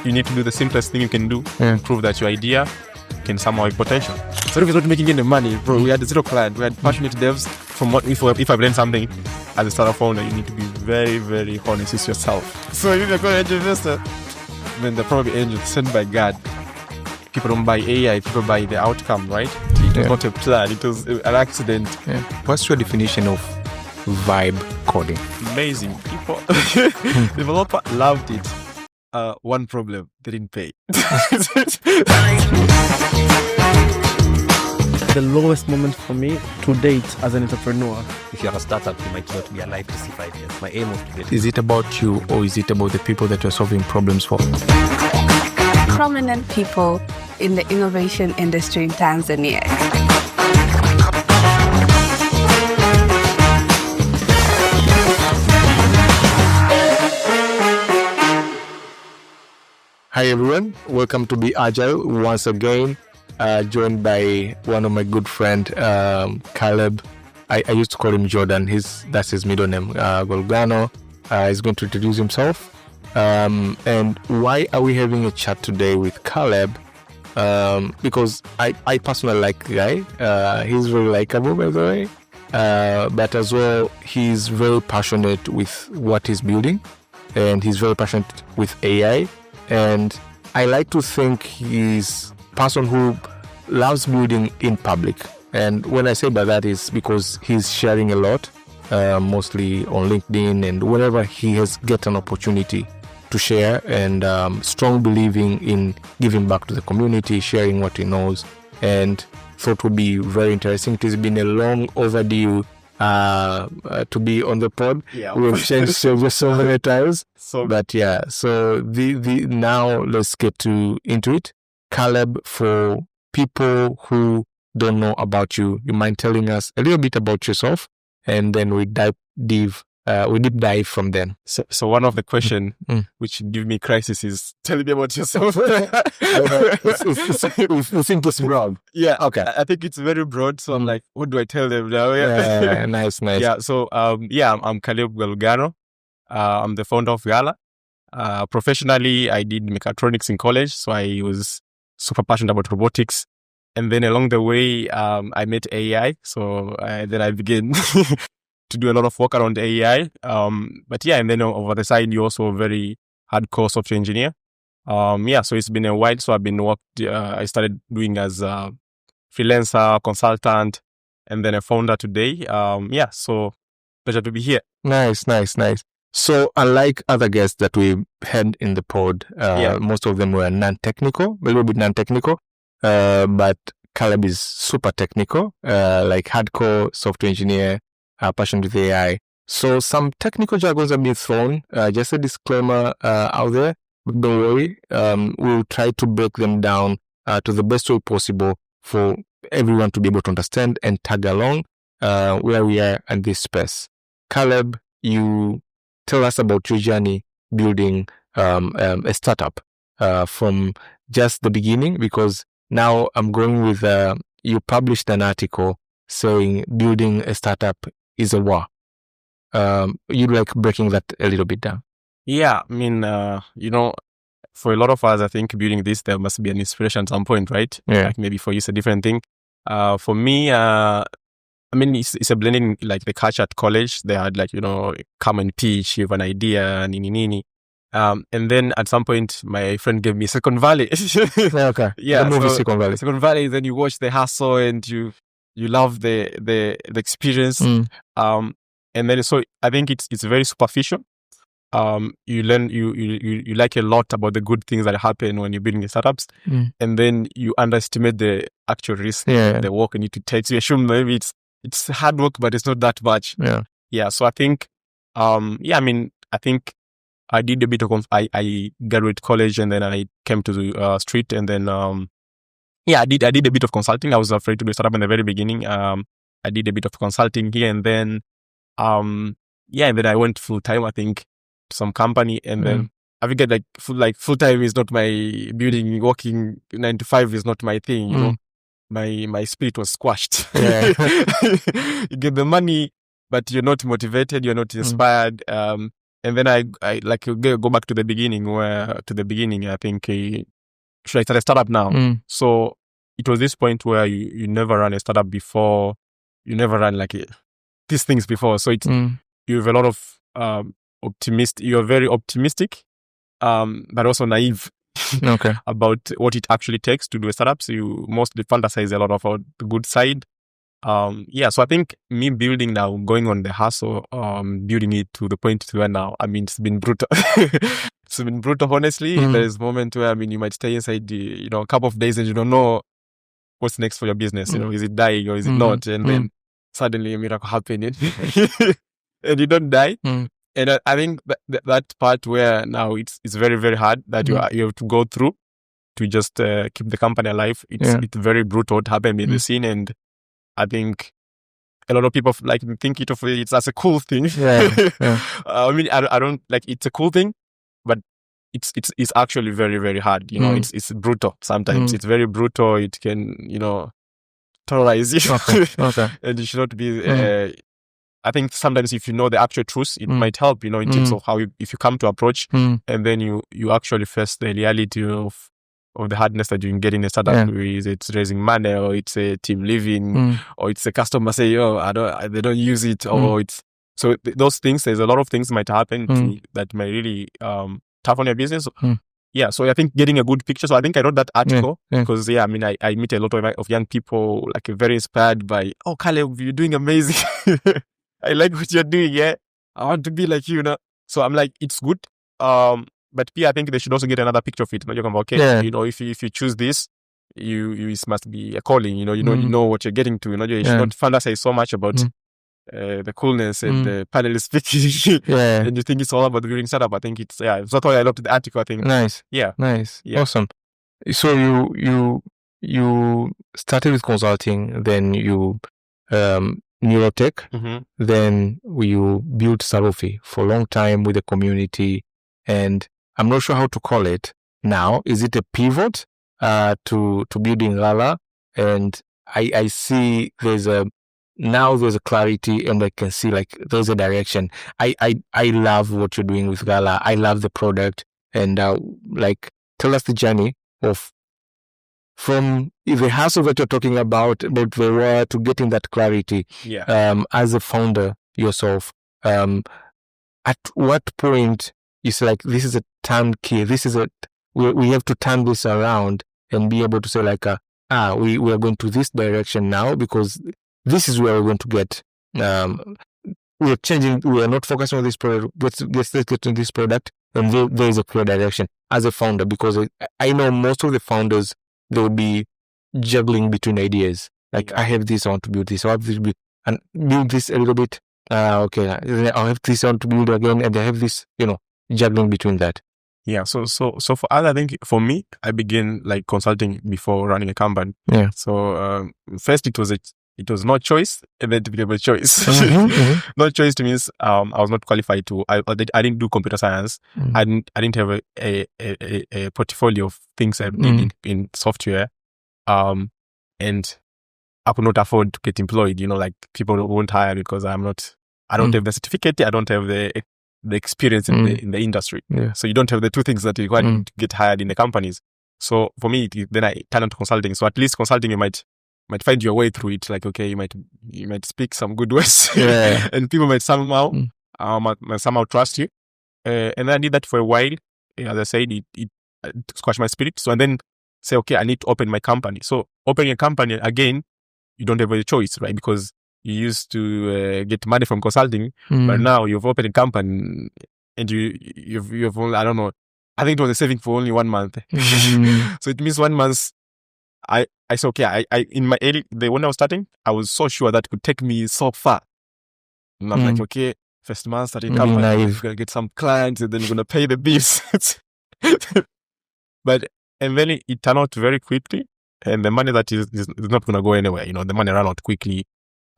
you need to do the simplest thing you can do and prove that your idea can somehow have potential. So if it's not making any money, bro, we had zero client. We had passionate devs. From what if I've learned something as a startup founder, you need to be very, very honest with yourself. So if you're going to angel investor, then they're probably angels sent by God. People don't buy AI, people buy the outcome, right? It was not a plan, it was an accident. Yeah. What's your definition of vibe coding? Amazing. People, developer loved it. One problem, they didn't pay. The lowest moment for me to date as an entrepreneur. If you have a startup, you might not be alive to see 5 years. My aim was to get. Is it about you or is it about the people that you're solving problems for? Prominent people in the innovation industry in Tanzania. Hi everyone, welcome to BeAgile once again. Joined by one of my good friend, Caleb. I used to call him Jordan. That's his middle name, Gwalugano. He's going to introduce himself. And why are we having a chat today with Caleb? Because I personally like the guy. He's very likable, by the way. But as well, he's very passionate with what he's building. And he's very passionate with AI. And I like to think he's a person who loves building in public. And when I say by that is because he's sharing a lot, mostly on LinkedIn and whenever he has get an opportunity to share, and strong believing in giving back to the community, sharing what he knows, and thought would be very interesting. It has been a long overdue to be on the pod. Yeah, we've changed just so many times. So the now let's get into it. Caleb, for people who don't know about you, you mind telling us a little bit about yourself, and then we deep dive from then. So one of the questions which give me crisis is, tell me about yourself. It's simple broad. Yeah, okay. I think it's very broad, so I'm like, what do I tell them now? Yeah, nice. Yeah, so I'm Kalebu Gwalugano. I'm the founder of Gala. Professionally, I did mechatronics in college, so I was super passionate about robotics. And then along the way, I met AI. So then I began to do a lot of work around AI. But yeah, and then over the side, you're also a very hardcore software engineer. So it's been a while. So I've been I started doing as a freelancer, consultant, and then a founder today. So pleasure to be here. Nice. So unlike other guests that we had in the pod, most of them were non-technical, a little bit non-technical, but Caleb is super technical, like hardcore software engineer, passionate with AI. So some technical jargons have been thrown, just a disclaimer out there, but don't worry, we'll try to break them down to the best way possible for everyone to be able to understand and tag along where we are in this space. Caleb, you tell us about your journey building a startup from just the beginning, because now I'm going with you published an article saying building a startup is a war. You'd like breaking that a little bit down? Yeah, I mean, for a lot of us, I think building this, there must be an inspiration at some point, right? Yeah. Like maybe for you, it's a different thing. For me, it's a blending, like the culture at college. They had come and teach, you have an idea, nini. And then at some point, my friend gave me Silicon Valley. Okay. Yeah. The movie Silicon Valley. Silicon Valley, then you watch the hustle and you love the experience. And then so I think it's very superficial. You learn, you like a lot about the good things that happen when you're building startups. And then you underestimate the actual risk, the work you need to take. So you assume maybe it's hard work, but it's not that much. Yeah. So I think, I think I did a bit of, I graduated college and then I came to the street and then, I did a bit of consulting. I was afraid to do startup in the very beginning. I did a bit of consulting here and then, and then I went full time, I think, to some company. And then I figured full time is not my building, working 9 to 5 is not my thing, you know. My spirit was squashed. Yeah. You get the money, but you're not motivated, you're not inspired. And then I like go back to the beginning I think should I start a startup now? So it was this point where you never run a startup before, you never run like these things before. So it's you have a lot of you're very optimistic, but also naive about what it actually takes to do a startup. So you mostly fantasize a lot about the good side. So I think me building now, going on the hustle, building it to the point where now, I mean, it's been brutal. It's been brutal, honestly. There's a moment where, I mean, you might stay inside a couple of days and you don't know what's next for your business. Is it dying or is it not? And then suddenly a miracle happened and you don't die. And I think that part where now it's very, very hard that you have to go through to just keep the company alive. It's very brutal what happened in the scene. And I think a lot of people think it as a cool thing. I mean, I don't like, it's a cool thing, but it's actually very, very hard. It's brutal sometimes. It's very brutal. It can, terrorize you. And you should not be, I think sometimes if you know the actual truth, it might help, in terms of how if you come to approach and then you actually face the reality of the hardness that you can get in a startup. It's raising money, or it's a team leaving, or it's a customer say, they don't use it, or it's so those things. There's a lot of things might happen that might really tough on your business. So I think getting a good picture. So I think I wrote that article because I mean I meet a lot of young people like very inspired by, Kaleb, you're doing amazing. I like what you're doing. I want to be like you. So I'm like, it's good. But I think they should also get another picture of it. You're okay, if you choose this, it must be a calling. You know what you're getting to. You should not fantasize so much about the coolness and the panel speaking. And you think it's all about building startup. I think it's that's why I loved the article. I think nice. Awesome. So you started with consulting, then you neurotech, then you built SARUFI for a long time with the community, and I'm not sure how to call it now. Is it a pivot to building Lala? And I see there's a clarity, and I can see like there's a direction. I love what you're doing with Lala. I love the product, and tell us the journey of from the hustle that you're talking about the war to getting that clarity. As a founder yourself, at what point it's like, this is a turnkey, we have to turn this around and be able to say like, we are going to this direction now because this is where we're going to get, we're changing, we are not focusing on this product, let's get to this product, and there is a clear direction as a founder, because I know most of the founders, they will be juggling between ideas. Like, I have this, I want to build this, I have this, and build this a little bit, okay, I have this, I want to build again, and I have this, juggling between that. So for us, I think for me, I began like consulting before running a company. So first it was no choice, and then it became a choice. No choice to means I was not qualified to. I didn't do computer science. I didn't have a portfolio of things I did in software, and I could not afford to get employed. Like people won't hire because I don't have the certificate. I don't have the experience in the industry. So you don't have the two things that you require to get hired in the companies. So for me, then I turned to consulting. So at least consulting, you might find your way through it. Like, okay, you might speak some good words, and people might somehow trust you. And then I did that for a while. As I said, it squashed my spirit. So and then say, okay, I need to open my company. So opening a company again, you don't have a choice, right? Because you used to get money from consulting, but now you've opened a company and you've only, I don't know, I think it was a saving for only 1 month. So it means 1 month. I said, okay, I in my when I was starting, I was so sure that could take me so far. And I'm like, okay, first month starting company, I'm gonna get some clients and then you're gonna pay the bills. And then it turned out very quickly, and the money that is not gonna go anywhere. The money ran out quickly.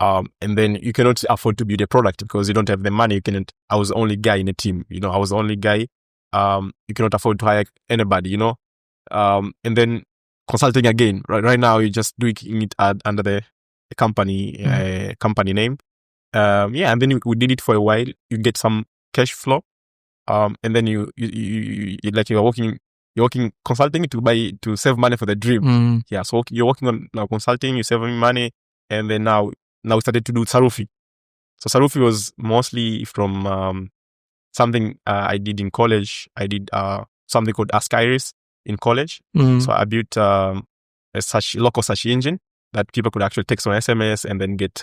And then you cannot afford to build a product because you don't have the money. I was the only guy in a team, I was the only guy. You cannot afford to hire anybody, and then consulting again, right now you're just doing it under the company, company name. And then we did it for a while. You get some cash flow. And then you like you're working consulting to save money for the dream. Yeah, so you're working on now consulting, you're saving money, and then now we started to do SARUFI. So SARUFI was mostly from something I did in college. I did something called Ask Iris in college. So I built a local search engine that people could actually text on SMS and then get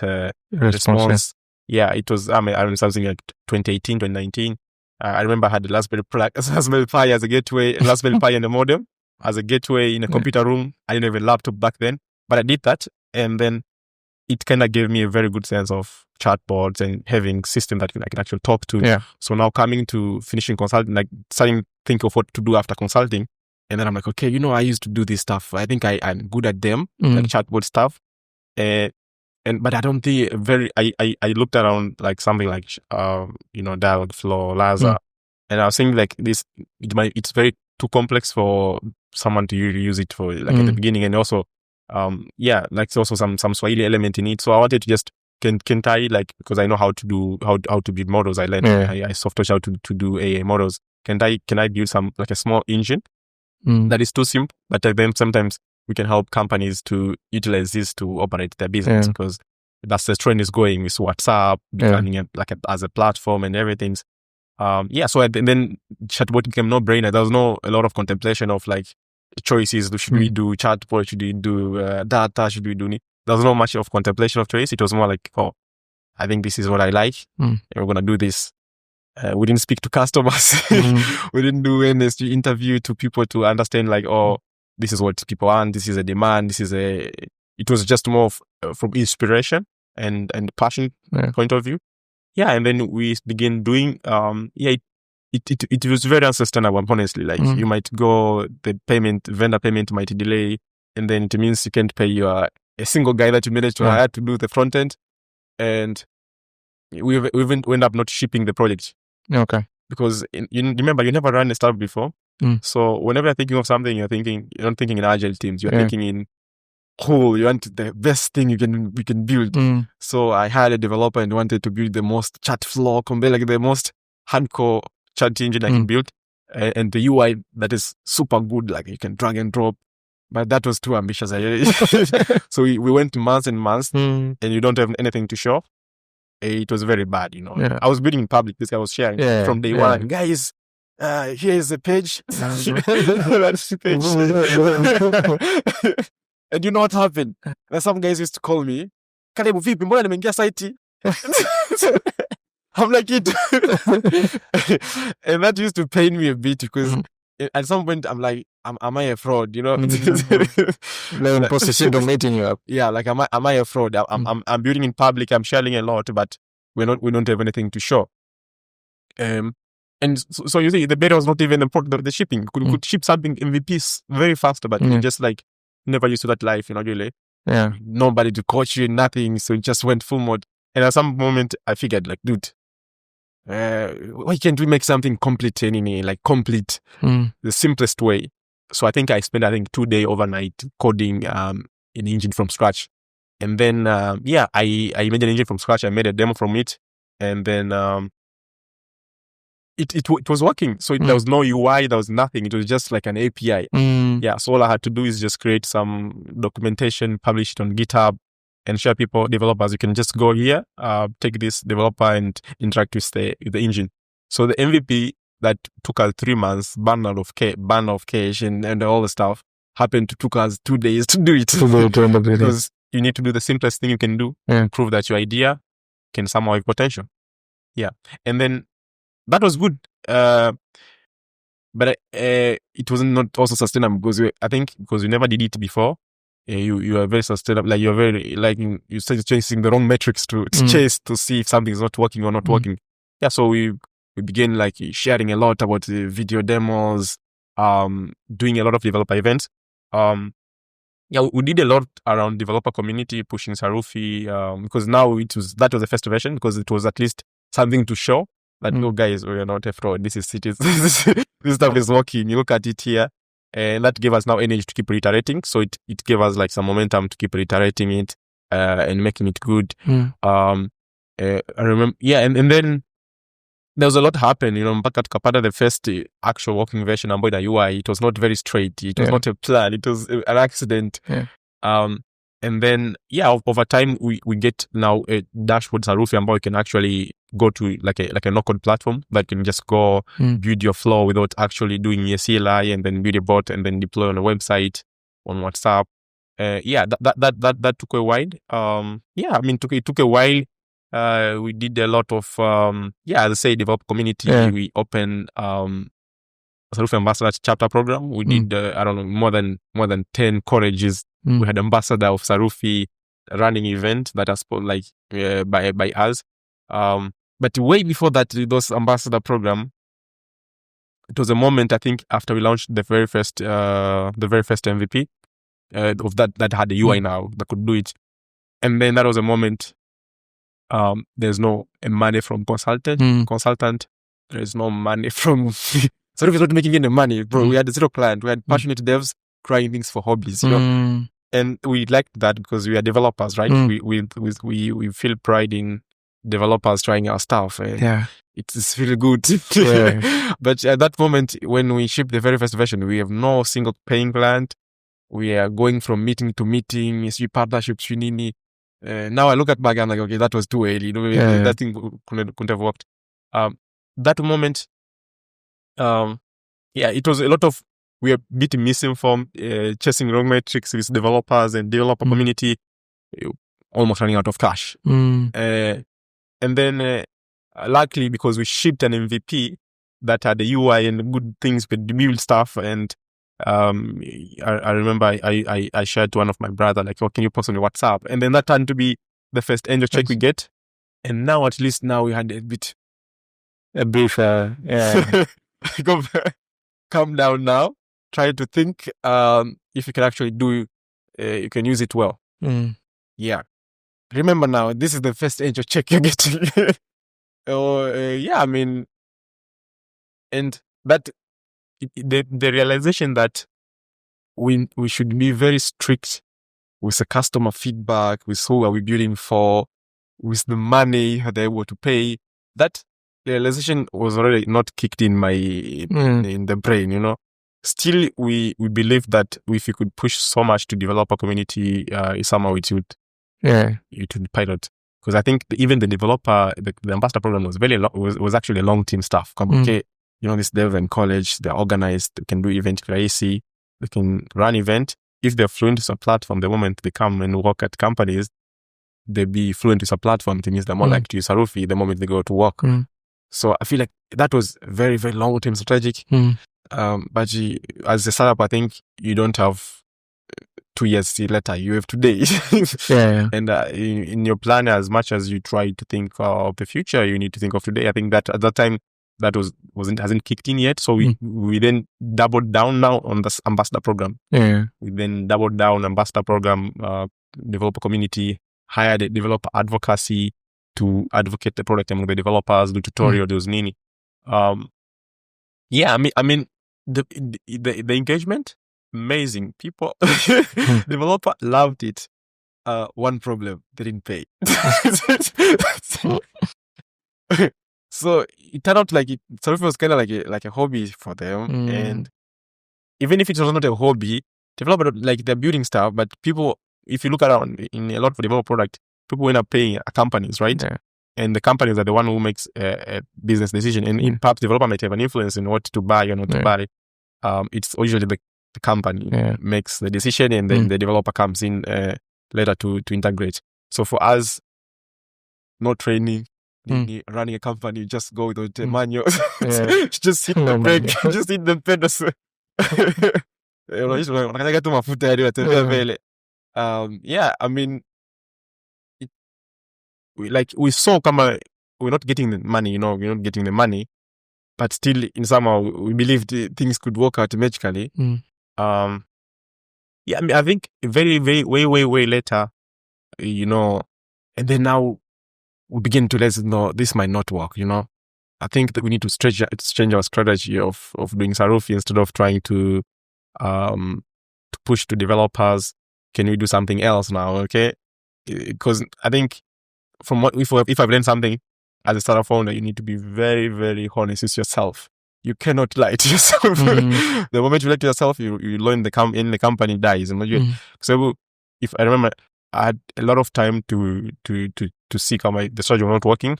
response. Yeah, it was something like 2018, 2019. I remember I had the Raspberry Pi as a gateway, Raspberry Pi and a modem as a gateway in a computer room. I didn't have a laptop back then, but I did that. And then it kind of gave me a very good sense of chatbots and having system that I can actually talk to. Yeah. So now coming to finishing consulting, like starting to think of what to do after consulting. And then I'm like, okay, I used to do this stuff. I think I'm good at them, like chatbot stuff. But I don't think I looked around like something like, Dialogflow, Laza. And I was thinking like it's very too complex for someone to use it for like at the beginning. And also, like it's also some Swahili element in it. So I wanted to just, can I, like, because I know how to build models. I learned, I software how to do AI models. Can I build some, like a small engine that is too simple, but then sometimes we can help companies to utilize this to operate their business, because that's the trend is going with WhatsApp becoming as a platform and everything. So and then chatbot became no brainer. There was a lot of contemplation of like choices. Should we do chatbot? Should we do data? Should we do? There was not much of contemplation of choice. It was more like, I think this is what I like, and we're gonna do this. We didn't speak to customers. We didn't do any interview to people to understand like, this is what people want. This is a demand. It was just more from inspiration and passion point of view. Yeah. And then we begin doing, it was very unsustainable, honestly. Like you might go, vendor payment might delay, and then it means you can't pay a single guy that you managed to hire to do the front end. And we even end up not shipping the project. Okay. Because you remember, you never ran a startup before. So whenever you're thinking of something, you're not thinking in agile teams. You're thinking in cool. You want the best thing we can build. So I hired a developer and wanted to build the most chat flow, like the most hardcore chat engine I can build, and the UI that is super good, like you can drag and drop. But that was too ambitious. So we went months and months, and you don't have anything to show. It was very bad, I was building in public. This guy was sharing from day one. Guys, here's the page. That's the page. And you know what happened? And some guys used to call me, Kalebu, vipi, mbona nimeingia site? I'm like, it. And that used to pain me a bit, because at some point I'm like, am I a fraud? Imposter syndrome meeting you up. Yeah, like am I a fraud? I'm building in public, I'm sharing a lot, but we don't have anything to show. And so you see, the beta was not even important. The shipping could ship something MVPs very fast, but you just like never used to that life, really. Yeah. Nobody to coach you, nothing. So it just went full mode. And at some moment I figured like, dude, why can't we make something complete anyway? Like complete, the simplest way. So I think I spent 2 days overnight coding an engine from scratch. And then I made an engine from scratch. I made a demo from it, and then it was working. So there was no UI, there was nothing. It was just like an API. Yeah. So all I had to do is just create some documentation, publish it on GitHub, and share people, developers. You can just go here, take this developer and interact with the engine. So the MVP that took us 3 months, burn of cache and all the stuff, took us 2 days to do it. Because you need to do the simplest thing you can do and prove that your idea can somehow have potential. Yeah. And then that was good. But it was not also sustainable, because because you never did it before. You are very sustainable. Like you're very you started chasing the wrong metrics to chase to see if something is not working or not working. Yeah. So we began like sharing a lot about the video demos, doing a lot of developer events. We did a lot around developer community, pushing SARUFI, because now that was the first version, because it was at least something to show that no, guys, we are not a fraud. This stuff is working. You look at it here, and that gave us now energy to keep reiterating. So it gave us like some momentum to keep reiterating it and making it good. I remember, and then there was a lot happened, mpaka tukapata the first actual working version ambayo ina UI. It was not very straight. It was not a plan. It was an accident. And then, over time, we get now a dashboard SARUFI ambayo you can actually go to like a no-code platform that can just go build your flow without actually doing a CLI and then build a bot and then deploy on a website, on WhatsApp. That took a while. It took a while. We did a lot of, as I say, develop community. We opened SARUFI Ambassador Chapter Program. We did, more than 10 colleges. We had ambassador of SARUFI running event that are by us. But way before that, those ambassador program, it was a moment, I think, after we launched the very first MVP of that had a UI now that could do it. And then that was a moment. There's no money from consultant. There's no money from SARUFI is not making any money, bro. We had zero client. We had passionate devs trying things for hobbies, and we liked that because we are developers, right? We feel pride in developers trying our stuff. It's really good. But at that moment, when we shipped the very first version, we have no single paying client. We are going from meeting to meeting. We partnerships. Now I look at back and I'm like, okay, that was too early. That thing couldn't have worked. That moment, it was a lot of, we are a bit misinformed, chasing wrong metrics with developers and developer community, almost running out of cash. And then, luckily, because we shipped an MVP that had a UI and good things with the build stuff, and I remember I shared to one of my brother, like, can you post on your WhatsApp? And then that turned to be the first angel check we get. And now, at least now we had a brief, calm down now. Try to think if you can actually do, you can use it well. Remember now, this is the first angel check you're getting. And that the realization that we should be very strict with the customer feedback, with who are we building for, with the money they're able to pay. That realization was already not kicked in in the brain, Still, we believe that if you could push so much to developer community, somehow it would pilot. Because I think even the developer, the ambassador program was was actually a long team stuff. Okay, this dev in college, they're organized, they can do event crazy, they can run event. If they're fluent with a platform, the moment they come and work at companies, they be fluent with a platform. It means they're more likely to use SARUFI the moment they go to work. So I feel like that was very, very long-term strategic. But as a startup, I think you don't have 2 years later. You have today. And in your plan, as much as you try to think of the future, you need to think of today. I think that at that time, that hasn't kicked in yet. So we then doubled down now on this ambassador program. We then doubled down ambassador program, developer community, hired a developer advocacy to advocate the product among the developers, do tutorials, nini. The engagement, amazing. People, developer loved it. One problem, they didn't pay. So it turned out like SARUFI was kind of like a hobby for them. And even if it was not a hobby, developer, like, they're building stuff, but people, if you look around in a lot of developer product, people end up paying companies, right? And the companies are the one who makes a business decision. And perhaps developer might have an influence in what to buy or not to buy. It's usually the company makes the decision, and then the developer comes in later to integrate. So for us, no training, running a company, just go with the manual, just hit the brake, just hit the pedals. We saw we're not getting the money, we're not getting the money, but still in somehow we believed things could work out magically. I think very, very, way later, and then now we begin to realize, no, this might not work, I think that we need to change our strategy of doing SARUFI instead of trying to push to developers. Can we do something else now? Okay, because I think from what if I've learned something, as a startup founder, you need to be very, very honest with yourself. You cannot lie to yourself. The moment you lie to yourself, you learn the company dies. So if I remember, I had a lot of time to seek out the strategy was not working.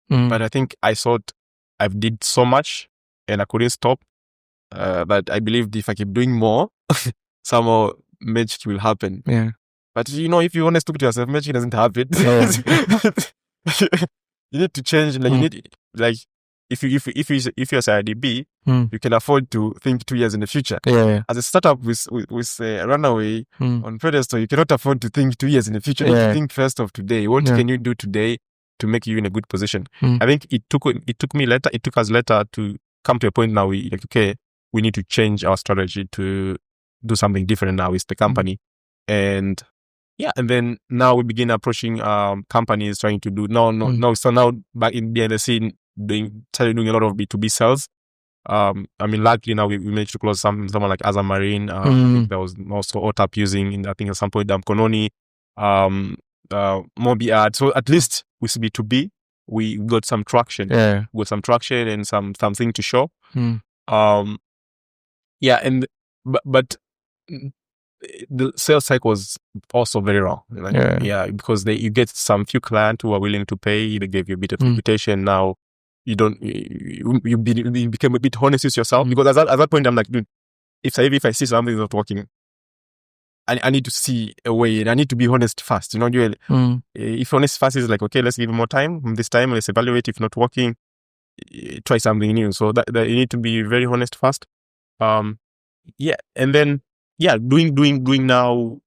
But I think I thought I did so much and I couldn't stop. But I believed if I keep doing more, somehow magic will happen. Yeah. But if you want to talk to yourself, magic doesn't happen. You need to change. Like you need, like if you're CRDB, you can afford to think 2 years in the future. Yeah. As a startup with Runaway on pedestal, you cannot afford to think 2 years in the future. You need to think first of today. What can you do today to make you in a good position? I think it took us later to come to a point now. We need to change our strategy to do something different now with the company, and then now we begin approaching companies trying to do so now back in behind the scene started doing a lot of B2B sales. Luckily now we managed to close someone like Azamarine. I think there was also OTAP using, I think at some point Kononi, Mobiad. So at least with B2B, we got some traction. Yeah. We got some traction and something to show. But the sales cycle was also very wrong. Because you get some few clients who are willing to pay. They gave you a bit of reputation. Now you became a bit honest with yourself, because at that point I'm like, dude, if I see something is not working, I need to see a way, and I need to be honest fast. If honest fast is like, okay, let's give it more time. This time let's evaluate. If not working, try something new. So that you need to be very honest fast. And then doing now.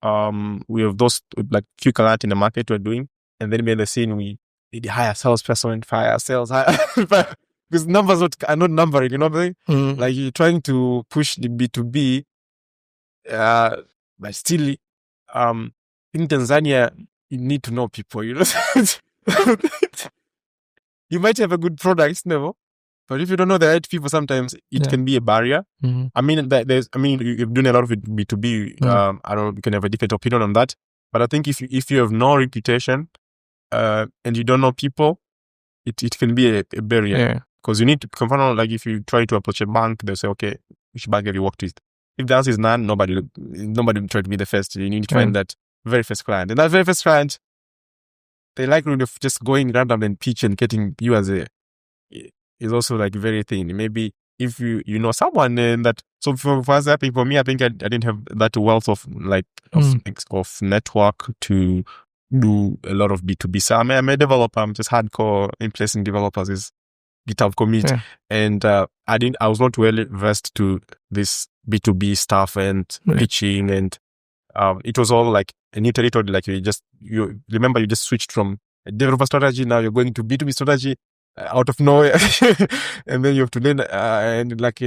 We have those like few clients in the market we're doing, and then behind the scene we need to hire salesperson, fire sales, because numbers are not numbering. You know what I mean? Like you're trying to push the B2B, but still, in Tanzania you need to know people. You might have a good product, never. But if you don't know the right people, sometimes it can be a barrier. You've done a lot of it B2B. I don't know, you can have a different opinion on that. But I think if you have no reputation, and you don't know people, it can be a barrier. Because you need to confirm, like if you try to approach a bank, they'll say, okay, which bank have you worked with? If the answer is none, nobody will try to be the first. You need to find that very first client. And that very first client, they like just going random and pitch and getting you as a... is also like very thin. Maybe if you know someone that, so for me, I think I didn't have that wealth of of network to do a lot of B2B. So I'm a developer. I'm just hardcore in placing developers is GitHub commit, and I was not well versed to this B2B stuff and pitching, and it was all like a new territory. Like you just switched from a developer strategy, now you're going to B2B strategy. Out of nowhere, and then you have to learn and like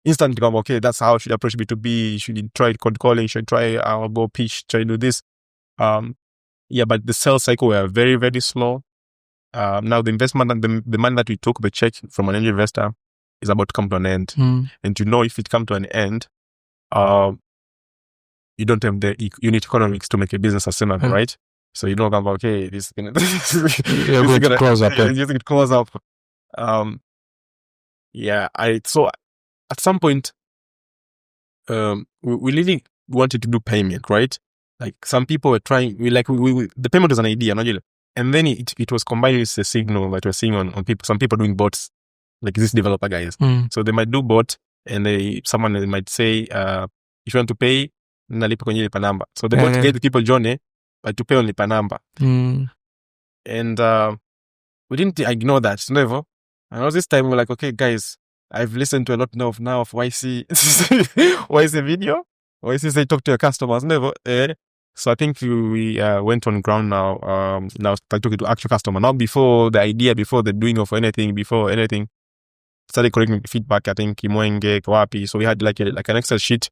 instantly come, okay, that's how I should approach B2B. You should try cold calling, you should try go pitch, try to do this. But the sales cycle were very, very slow. Now the investment and the money that we took, the check from an angel investor, is about to come to an end. And if it comes to an end, you don't have the unit economics to make a business sustainable, right? So you know about, okay, this is going to close up. It close up. So at some point, we really wanted to do payment, right? Like some people were trying, the payment was an idea, and then it was combined with the signal that we're seeing on people. Some people doing bots, like these developer guys. So they might do bot, and someone might say, if you want to pay, nalipa kwenye lipa number. So the bot get the people journey, but to pay only per number. And we didn't ignore that, never. And all this time we're like, okay, guys, I've listened to a lot now of YC video. YC say talk to your customers, never. So I think we went on ground now. Now talking to actual customer. Not before the idea, before the doing of anything, before anything. Started collecting feedback. I think Kimoenge, Kawapi. So we had like an Excel sheet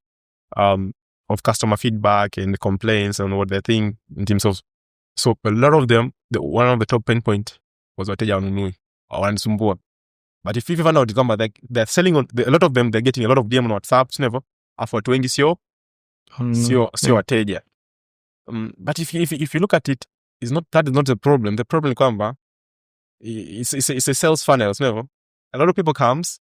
of customer feedback and complaints and what they think in terms of. So a lot of them, one of the top pain point was wateja wanunui or wanisumbua. But if you find out they're selling on a lot of them, they're getting a lot of DM on WhatsApp, never. Afu watu wengi sio wateja. But if you look at it, that is not the problem. The problem kwamba it's a sales funnel. No? A lot of people comes,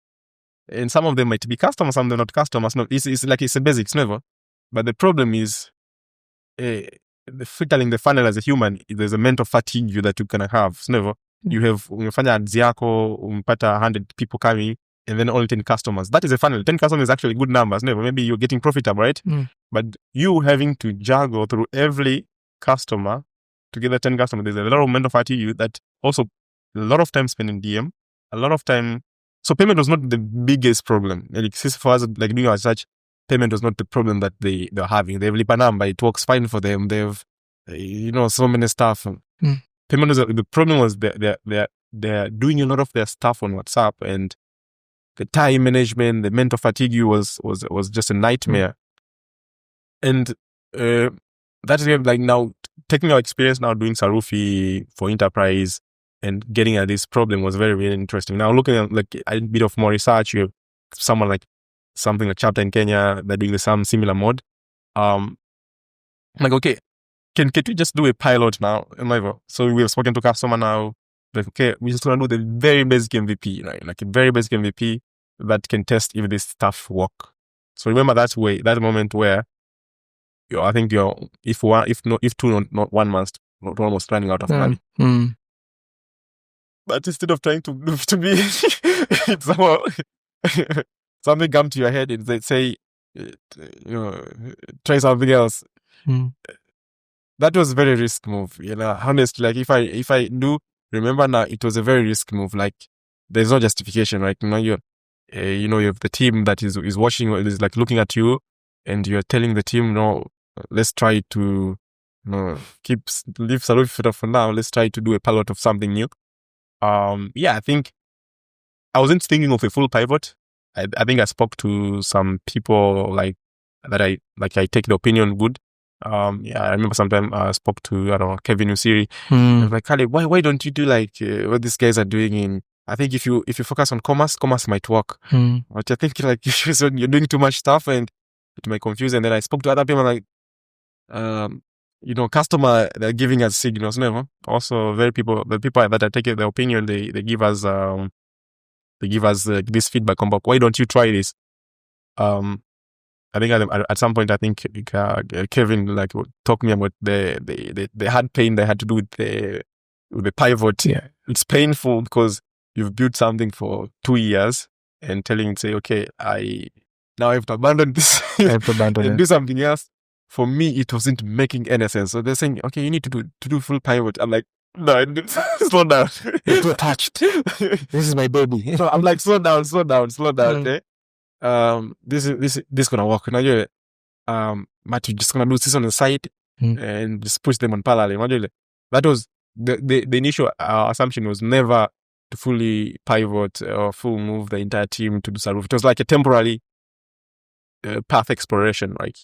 and some of them might be customers, some of them not customers. No, it's like it's a basics, never. But the problem is, filtering the funnel as a human, there's a mental fatigue that you can have. Never. You have umefanya ads yako, umpata 100 people coming, and then only 10 customers. That is a funnel. 10 customers is actually good numbers. Never. Maybe you're getting profitable, right? But you having to juggle through every customer to get the 10 customers, there's a lot of mental fatigue that also a lot of time spent in DM, a lot of time. So payment was not the biggest problem. Like for us, like doing our research, payment was not the problem that they're having. They have Lipa number. It works fine for them. They have, so many stuff. Payment was the problem was they're doing a lot of their stuff on WhatsApp, and the time management, the mental fatigue was just a nightmare. And that's like now taking our experience now doing SARUFI for enterprise and getting at this problem was very, very interesting. Now looking at like a bit of more research, you have someone like something like Chapter in Kenya, they're doing some similar mode. Like, okay, can we just do a pilot now? So we have spoken to customer now. Like, okay, we just want to do the very basic MVP, right? Like a very basic MVP that can test if this stuff work. So remember that moment where I think if two, not 1 month, not almost running out of money. But instead of trying to be somehow something come to your head and they say, try something else. That was a very risk move, honestly. Like if I do remember now, it was a very risk move. Like there's no justification, right? You have the team that is watching, is like looking at you, and you're telling the team, no, let's try to leave SARUFI for now. Let's try to do a pilot of something new. I think I wasn't thinking of a full pivot. I think I spoke to some people like that. I take the opinion good. I remember sometime I spoke to Kevin Usiri. I was like, Kalebu, why don't you do like what these guys are doing? I think if you focus on commerce might work. But I think like you're doing too much stuff and it might confuse. And then I spoke to other people like, customer, they're giving us signals. Never. Also, the people that are taking the opinion, they give us this feedback about why don't you try this. I think at some point, I think Kevin like talked me about the hard pain they had to do with the pivot. Yeah, it's painful because you've built something for 2 years and telling say, okay, I have to abandon this. I have to abandon and do something else. For me, it wasn't making any sense. So they're saying, okay, you need to do full pivot. I'm like, no, slow down. You're too attached. This is my baby. So I'm like, slow down. Okay? This gonna work. But you're just gonna do this on the side and just push them on parallel. That was the initial assumption was never to fully pivot or full move the entire team to do SARUFI. It was like a temporary path exploration, right?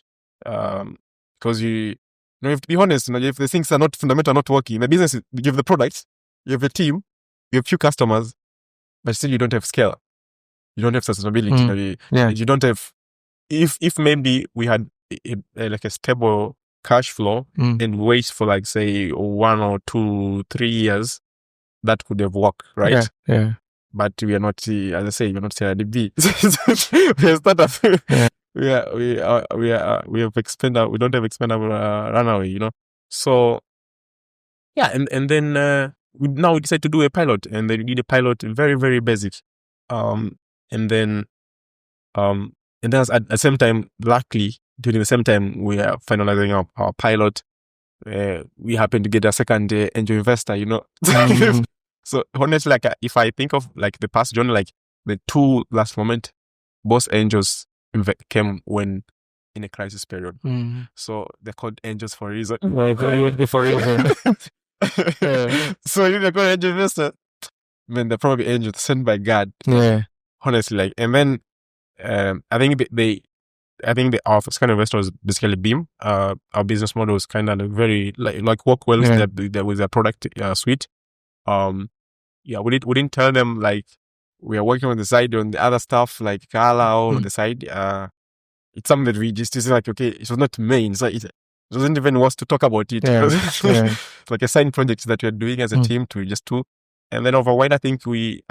Because you have to be honest, if the things are not fundamental, not working, the business, you have the products, you have a team, you have few customers, but still you don't have scale. You don't have sustainability. You don't have, if maybe we had like a stable cash flow and wait for like say 1 or 2, 3 years, that could have worked, right? Yeah. But we are not, as I say, we're not CRDB. We're a startup. We have expendable. We don't have expendable runaway, So and then we decide to do a pilot, and then we did a pilot very, very basic. And then at the same time, luckily during the same time we are finalizing our pilot, we happen to get a second angel investor. So honestly, like if I think of like the past journey, like the 2 last moment, both angels came when in a crisis period. So they're called angels for a reason. For a reason. So if they're called angel investor, then they're probably angels sent by God. Yeah. Honestly, like, and then I think our first kind of investor was basically Beam. Our business model was kind of very like work well with their product suite. We didn't tell them like we are working on the side on the other stuff like Kala on the side. It's something that we just is like, okay, it was not main. So it doesn't even want to talk about it. It's like a side project that we're doing as a team to just do. And then over when I think we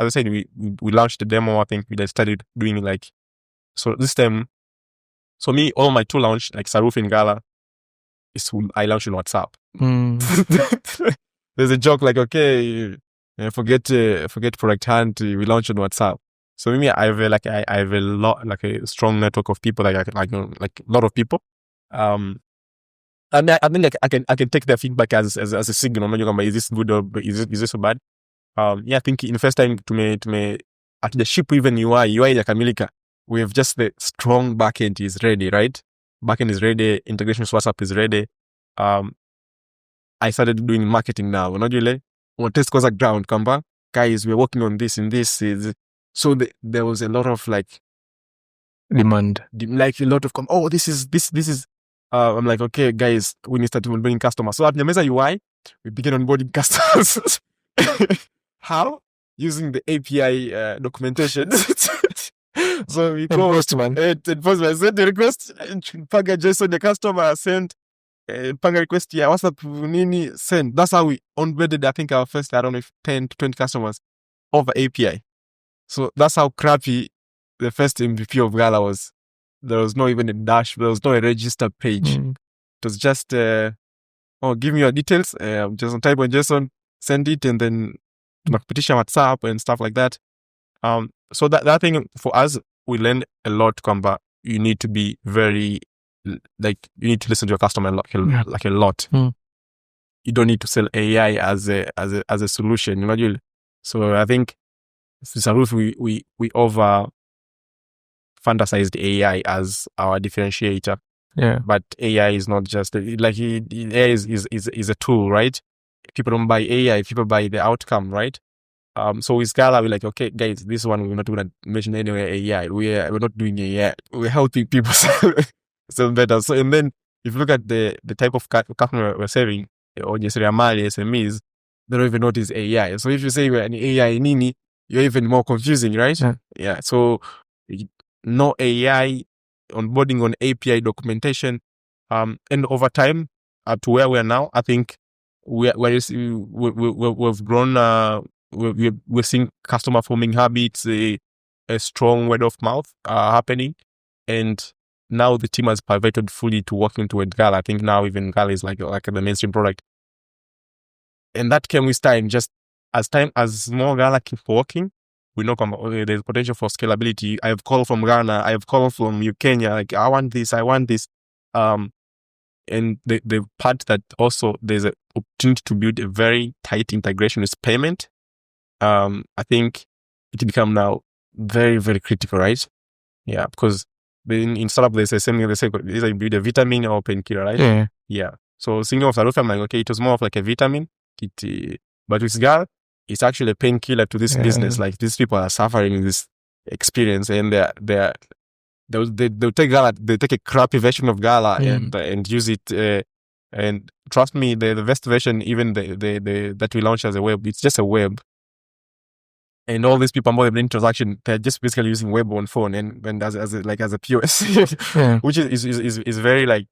launched the demo. I think we started doing like, so this time, so me, all my two launch, like SARUFI and Gala, I launched on WhatsApp. There's a joke like, okay, forget Product Hunt, we launch on WhatsApp. So maybe I have a lot, like a strong network of people, like a lot of people. And I think I can take their feedback as a signal. Is this good or is this so bad? I think in the first time to me at the ship even UI yakamilika, we have just the strong backend is ready, right? Backend is ready, integration with WhatsApp is ready. I started doing marketing now. Unajua test goes ground kamba guys, we're working on this and this is so there was a lot of like demand, like a lot of this is I'm like, okay guys, we need to start onboarding customers. So at Nyameza UI we began onboarding customers. How? Using the API documentation. So we go Postman. Send the request, paga JSON the customer, send panga request, WhatsApp nini, send. That's how we onboarded, I think, our first, I don't know if 10 to 20 customers over API. So that's how crappy the first MVP of Gala was. There was not even a dash, there was no a register page. It was just, give me your details, just type on JSON, send it, and then petition WhatsApp and stuff like that. So that thing for us, we learned a lot. Kwamba you need to be very, like, you need to listen to your customer like a lot. You don't need to sell AI as a solution. You know? So I think SARUFI we over fantasized AI as our differentiator. Yeah. But AI is not just like AI is a tool, right? People don't buy AI, people buy the outcome, right? So with Gala, we're like, okay, guys, this one we're not going to mention anywhere AI. We're not doing AI. We're helping people sell better. So, and then if you look at the type of customer we're serving, or just Ramali SMEs, they don't even know what is AI. So if you say we're an AI nini, you're even more confusing, right? Yeah. So no AI, onboarding on API documentation, and over time to where we are now, I think we've grown. We're seeing customer forming habits, a strong word of mouth happening, and now the team has pivoted fully to working toward Gala. I think now even Gala is like the mainstream product, and that came with time. Just as more Gala keep working, we know there's potential for scalability. I have call from Ghana, I have call from Kenya. Like I want this. And the part that also there's an opportunity to build a very tight integration with payment. I think it become now very, very critical, right? Yeah, because in startup they say same thing. They say either you build a vitamin or painkiller, right? Yeah. So thinking of SARUFI, I'm like, okay, it was more of like a vitamin. But with Gal, it's actually a painkiller to this business. Like these people are suffering this experience, and they'll take Gala, they take a crappy version of Gala and use it. And trust me, the best version, even the that we launched as a web, it's just a web. And all these people more than transaction, they're just basically using web on phone and as a POS, which is very like,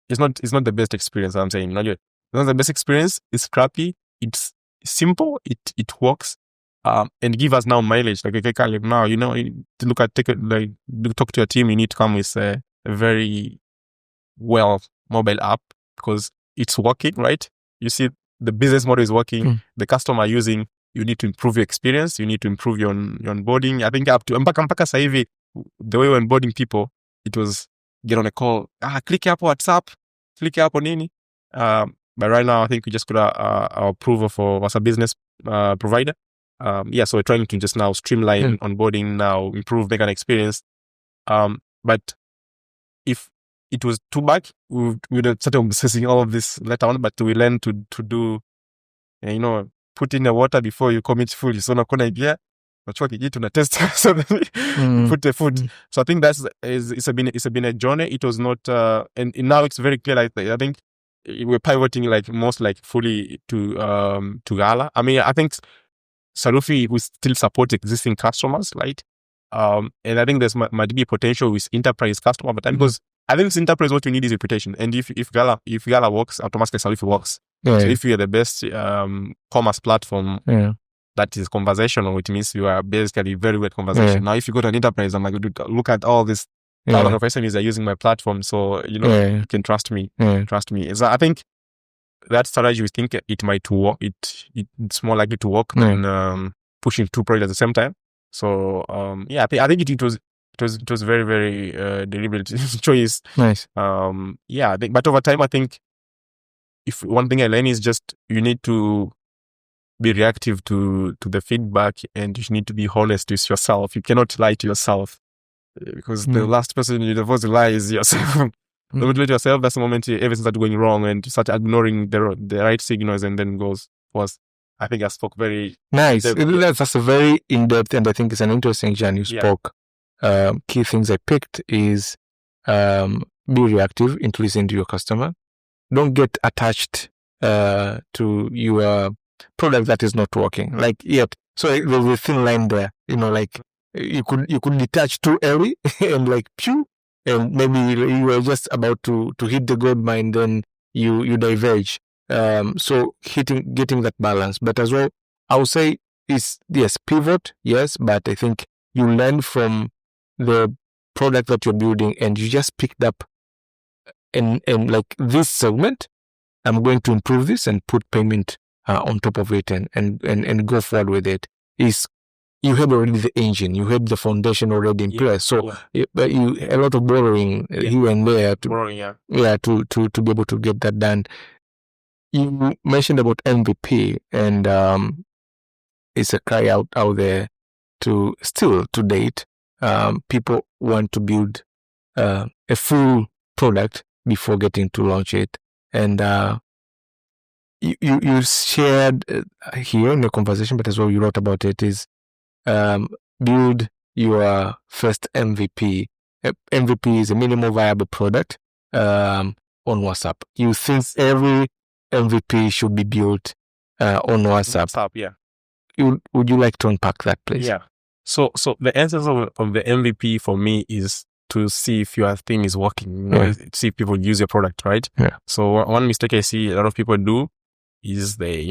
it's not the best experience. I'm saying, it's not the best experience. It's crappy. It's simple. It works, and give us now mileage. Like, okay, Kalebu, now talk to your team. You need to come with a very well mobile app because it's working, right? You see, the business model is working. The customer using. You need to improve your experience. You need to improve your onboarding. I think up to mpaka sasa hivi, the way we're onboarding people, it was get on a call. Click here for WhatsApp. Click here for nini. But right now, I think we just got our approval for as a business provider. So we're trying to just now streamline onboarding, now improve, make an experience. But if it was too much, we would have started obsessing all of this later on. But we learned to do, put in the water before you commit fully. So na kuna idea, unachukua kijiti una test so put the food. So I think it's been a journey. It was not and now it's very clear. Like I think we're pivoting like most like fully to Gala. I mean, I think SARUFI will still support existing customers, right? And I think there's might be potential with enterprise customer, but because I think with enterprise what you need is reputation. And if Gala works, automatically SARUFI works. So if you're the best commerce platform, that is conversational, which means you are basically very good at conversation. Now, if you go to an enterprise, I'm like, look at all this thousands of SMEs are using my platform, so you can trust me. Trust me. So I think that strategy, we think it might work. It's more likely to work than pushing two projects at the same time. So I think it was very, very deliberate choice. Nice. I think, but over time, I think if one thing I learned is just you need to be reactive to the feedback, and you need to be honest with yourself. You cannot lie to yourself, because the last person you're supposed to lie is yourself. The moment you lie to yourself, that's the moment everything starts going wrong, and you start ignoring the right signals, and then goes was. I think I spoke very nice. That's a very in-depth, and I think it's an interesting journey you spoke. Key things I picked is be reactive into listening to your customer. Don't get attached to your product that is not working. Like, so there's a thin line there. Like you could detach too early and like pew, and maybe you were just about to hit the gold mine, then you diverge. So getting that balance, but as well, I would say is yes, pivot, yes, but I think you learn from the product that you're building, and you just picked up and like this segment, I'm going to improve this and put payment on top of it, and go forward with it. Is you have already the engine, you have the foundation already in place. So you a lot of borrowing here and there to be able to get that done. You mentioned about MVP, and it's a cry out there to date. People want to build a full product before getting to launch it, and you shared here in the conversation, but as well you wrote about it, is build your first MVP. MVP is a minimum viable product on WhatsApp. You think every MVP should be built on WhatsApp. Would you like to unpack that, please? Yeah. So the essence of the MVP for me is to see if your thing is working, see if people use your product, right? Yeah. So one mistake I see a lot of people do is they're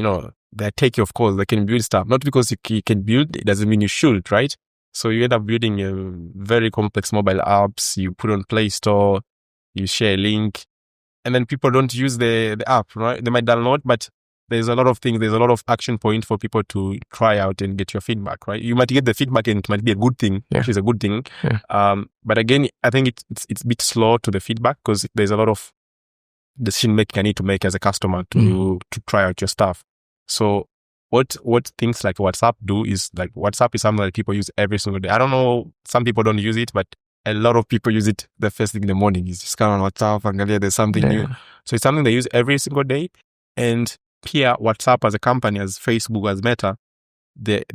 techie, of course, they can build stuff. Not because you can build, it doesn't mean you should, right? So you end up building very complex mobile apps, you put on Play Store, you share a link, and then people don't use the app, right? They might download, but there's a lot of things, there's a lot of action point for people to try out and get your feedback, right? You might get the feedback and it might be a good thing, which is a good thing. Yeah. But again, I think it's a bit slow to the feedback, because there's a lot of decision making I need to make as a customer to try out your stuff. So what things like WhatsApp do is, like, WhatsApp is something that people use every single day. I don't know, some people don't use it, but a lot of people use it the first thing in the morning. It's just kind of WhatsApp, and there's something new. So it's something they use every single day. And here, WhatsApp as a company, as Facebook, as Meta, they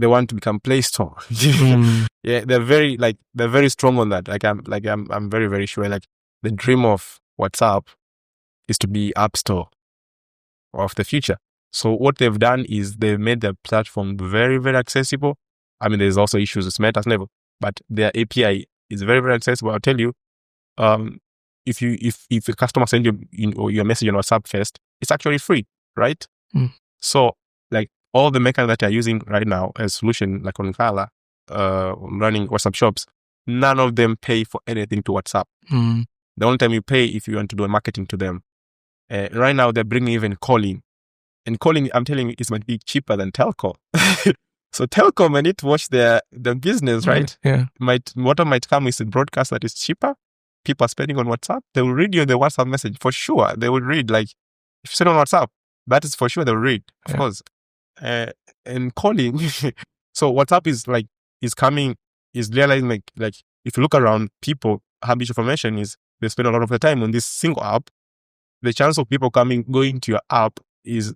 want to become Play Store. Yeah, they're very strong on that. I'm very, very sure. Like, the dream of WhatsApp is to be App Store of the future. So what they've done is they've made their platform very, very accessible. I mean, there's also issues with Meta's level, but their API is very, very accessible. I'll tell you, if a customer sends you your message on WhatsApp first, it's actually free, right? So, like, all the mechanisms that you're using right now as solution, like on Kala, running WhatsApp shops, none of them pay for anything to WhatsApp. The only time you pay if you want to do marketing to them. Right now, they're bringing even calling. And calling, I'm telling you, it might be cheaper than telco. So telco might need to watch their business, right? Yeah. What might come is a broadcast that is cheaper. People are spending on WhatsApp. They will read you the WhatsApp message for sure. They will read, like, if you send on WhatsApp, that is for sure they will read, of course. And calling, so WhatsApp is realizing like if you look around, people, habit information is they spend a lot of the time on this single app. The chance of people going to your app is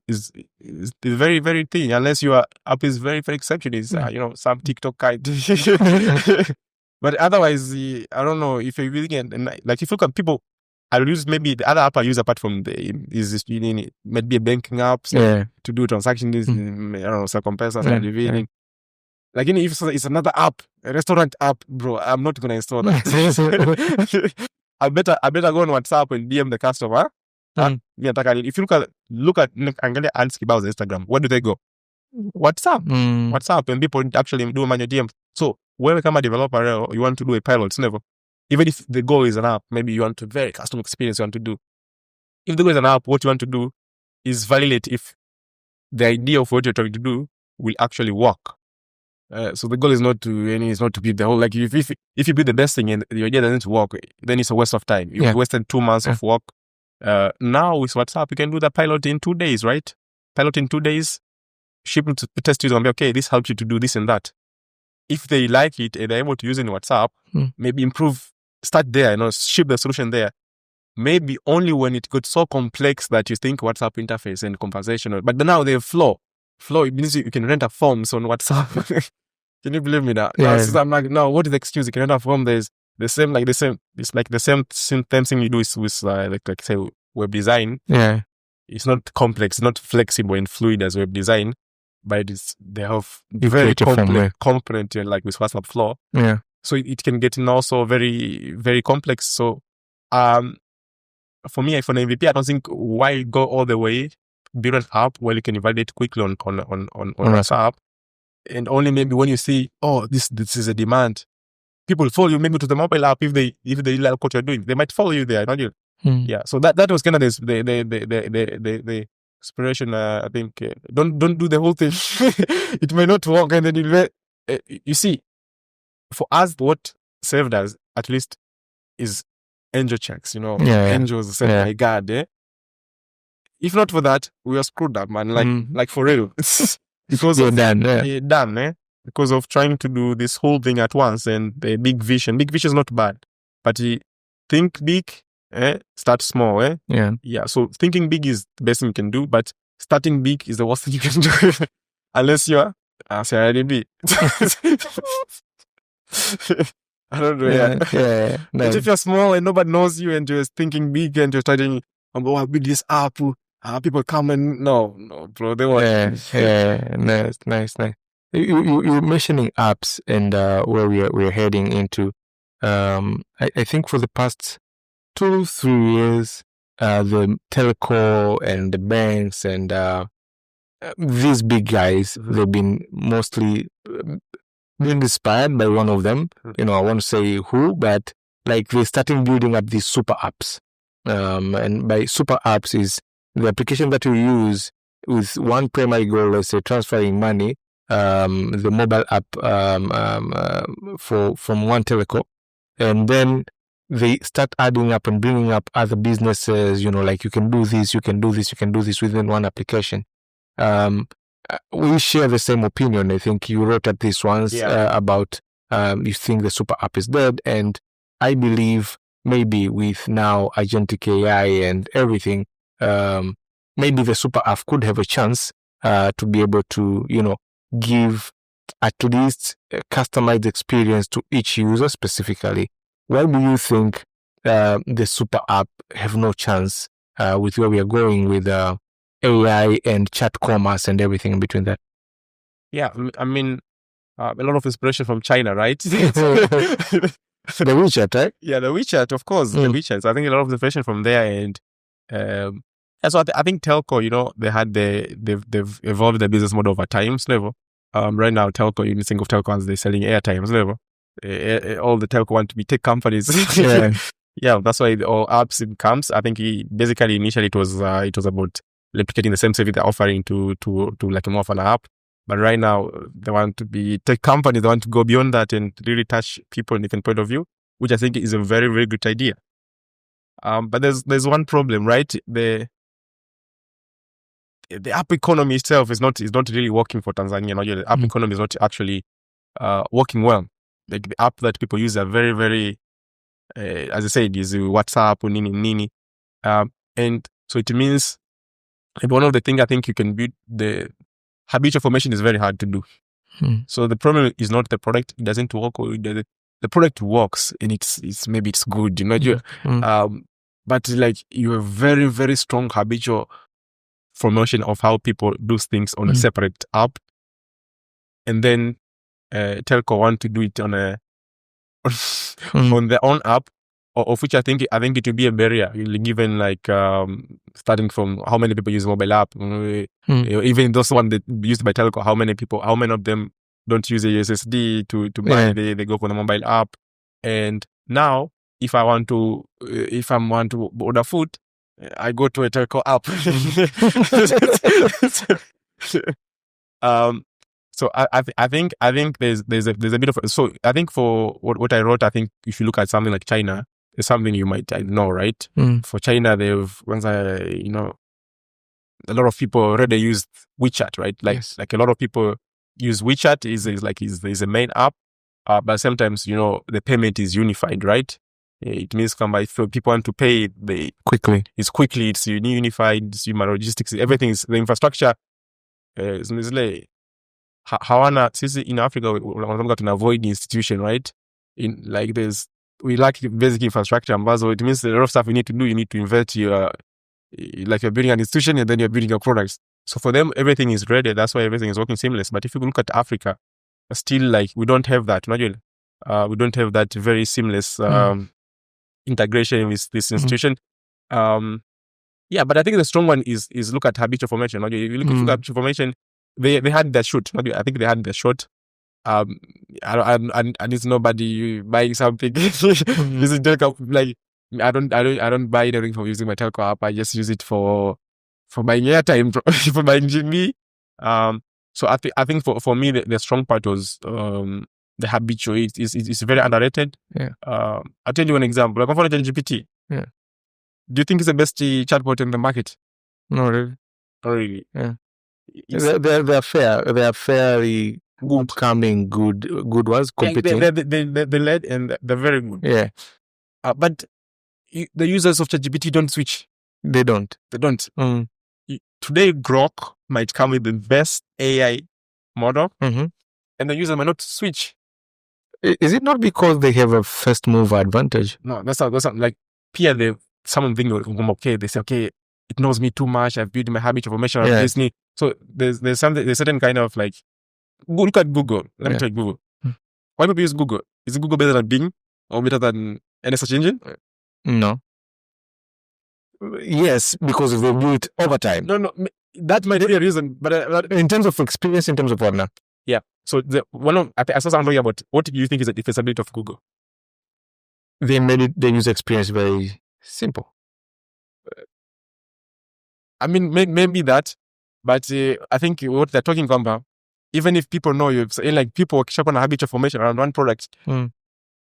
very, very thin, unless your app is very, very exceptional. Some TikTok kind. But otherwise, I don't know if you're using it. And like, if you look at people, I'll use maybe the other app I use apart from might be a banking app to do transactions. I don't know, circumference, Like, if it's another app, a restaurant app, bro, I'm not gonna install that. I better go on WhatsApp and DM the customer. If you look at Angalia and Skiba's Instagram, where do they go? WhatsApp, and people actually do manual DM. So when you become a developer, you want to do a pilot, it's never. Even if the goal is an app, maybe you want to very custom experience you want to do. If the goal is an app, what you want to do is validate if the idea of what you're trying to do will actually work. So the goal is not to build the whole, like if you build the best thing and the idea doesn't work, then it's a waste of time. You've wasted 2 months of work. Now with WhatsApp, you can do the pilot in 2 days, right? Pilot in 2 days, ship it to the test users and be, okay, this helps you to do this and that. If they like it and they're able to use it in WhatsApp, maybe improve, start there, ship the solution there. Maybe only when it got so complex that you think WhatsApp interface and conversational. But now they have flow. Flow, it means you can render forms on WhatsApp. Can you believe me now? Yeah. So I'm like, no, what is the excuse? You can render form. There's the same. It's like the same thing you do with like say web design. Yeah. It's not complex, not flexible and fluid as web design, but they have very complex component like with WhatsApp Flow. Yeah. So it can get in also very, very complex. So for me, for an MVP, I don't think why go all the way, build an app where you can validate quickly on WhatsApp. And only maybe when you see, oh, this is a demand, people follow you maybe to the mobile app if they like what you're doing. They might follow you there, not you. Yeah. So that was kind of the inspiration. I think don't do the whole thing. It may not work, and then you see, for us, what saved us at least is angel checks. Angels said, "My God, if not for that, we are screwed up, man. Like for real." Because you're done, because of trying to do this whole thing at once and the big vision. Big vision is not bad, but think big, start small, Yeah. So thinking big is the best thing you can do, but starting big is the worst thing you can do, unless you're SARUFI. I don't know. Yeah. But if you're small and nobody knows you and you're thinking big and you're starting, I'll build this app. People come and no, bro. They want. Nice. You're mentioning apps and where we're heading into. I think for the past 2-3 years, the telco and the banks and these big guys, they've been mostly being inspired by one of them. I won't say who, but like they're starting building up these super apps. And by super apps is the application that you use with one primary goal, let's say transferring money, the mobile app from one telco, and then they start adding up and bringing up other businesses. Like you can do this, you can do this, you can do this within one application. We share the same opinion. I think you wrote at this once about you think the super app is dead, and I believe maybe with now agentic AI and everything, maybe the super app could have a chance to be able to, give at least a customized experience to each user specifically. Why do you think the super app have no chance with where we are going with AI and chat commerce and everything in between that? Yeah, I mean, a lot of inspiration from China, right? The WeChat, right? Yeah, the WeChat, of course, the WeChat. So I think a lot of inspiration from there, and so I think telco, they've evolved their business model over time. So right now, telco, you think of telco as they're selling airtime. So all the telco want to be tech companies. Yeah, that's why all apps comes. I think basically initially it was about replicating the same service they're offering to like more of an app. But right now they want to be tech companies. They want to go beyond that and really touch people in different point of view, which I think is a very, very good idea. But there's one problem, right? The app economy itself is not really working for Tanzania. The app economy is not actually working well. Like the app that people use are very, very, as I said, is WhatsApp or Nini. And so it means one of the things I think you can build, the habitual formation is very hard to do. So the problem is not the product; it doesn't work, or the product works and it's maybe it's good, but like you have very, very strong habitual formation of how people do things on a separate app, and then telco want to do it on on their own app, of which I think it will be a barrier. Given like starting from how many people use mobile app, even those one that used by telco, how many of them don't use a USSD to buy? They go for the mobile app. And now, if I want to order food, I go to a telco app. So I think there's a bit of, so I think for what I wrote, I think if you look at something like China, it's something you might know, right? For China, a lot of people already use WeChat, right? Like a lot of people use WeChat is a main app, but sometimes the payment is unified, right? It means if people want to pay, it's unified, it's human logistics, everything is the infrastructure. Hawana sisi in Africa wanataka to avoid the institution, right? We lack basic infrastructure ambazo, it means a lot of stuff you need to do. You need to invest you're building an institution and then you're building your products. So for them, everything is ready. That's why everything is working seamless. But if you look at Africa, still we don't have that. We don't have that very seamless integration with this institution. But I think the strong one is look at habitual formation. If you look at habitual formation, they had their shot. I think they had their shot. And it's nobody buying something. Using telco, like I don't buy anything for using my telco app. I just use it for buying airtime, for buying GB. So I think for me the strong part was the habitual. It's very underrated. I'll tell you an example. Like for GPT. Yeah. Do you think it's the best chatbot in the market? No, really. Not really. Yeah. They're fair. They are fairly upcoming, good ones, competing. They led and they're very good. Yeah. But the users of ChatGPT don't switch. They don't. Today, Grok might come with the best AI model, and the user might not switch. Is it not because they have a first mover advantage? No, that's not like peer. Someone think okay, they say okay, it knows me too much. I've built my habit of formation of listening. So there's certain kind of like, look at Google. Let me try Google. Why people use Google? Is Google better than Bing or better than any search engine? No. Yes, because they do it over time. No, that might be a reason. But in terms of experience, in terms of partner. Yeah. So I saw something about what do you think is the defensibility of Google? They made the user experience very simple. I mean, maybe that, but I think what they're talking about, even if people know you, like people shop on a habitual formation around one product, they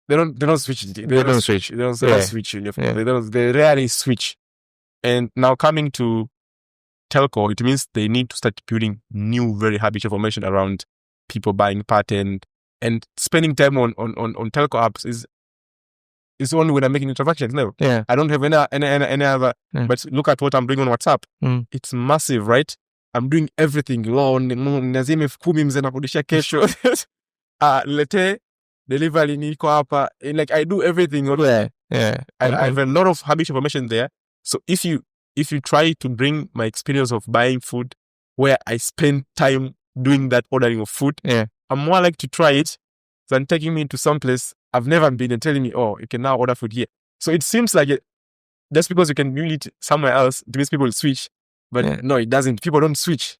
don't switch. They don't switch. They rarely switch. And now coming to telco, it means they need to start building new, very habitual formation around people buying pattern and spending time on telco apps is only when I'm making transactions. No, I don't have any other. But look at what I'm doing on WhatsApp. It's massive, right? I'm doing everything. Loan, nazime 10 mzee nakurudishia kesho. Lete delivery niko hapa. Like I do everything. I have a lot of habitual formation there. So if you try to bring my experience of buying food where I spend time doing that ordering of food, I'm more like to try it than taking me to some place I've never been and telling me, oh, you can now order food here. So it seems like just because you can do it somewhere else, it means people will switch. But no, it doesn't. People don't switch.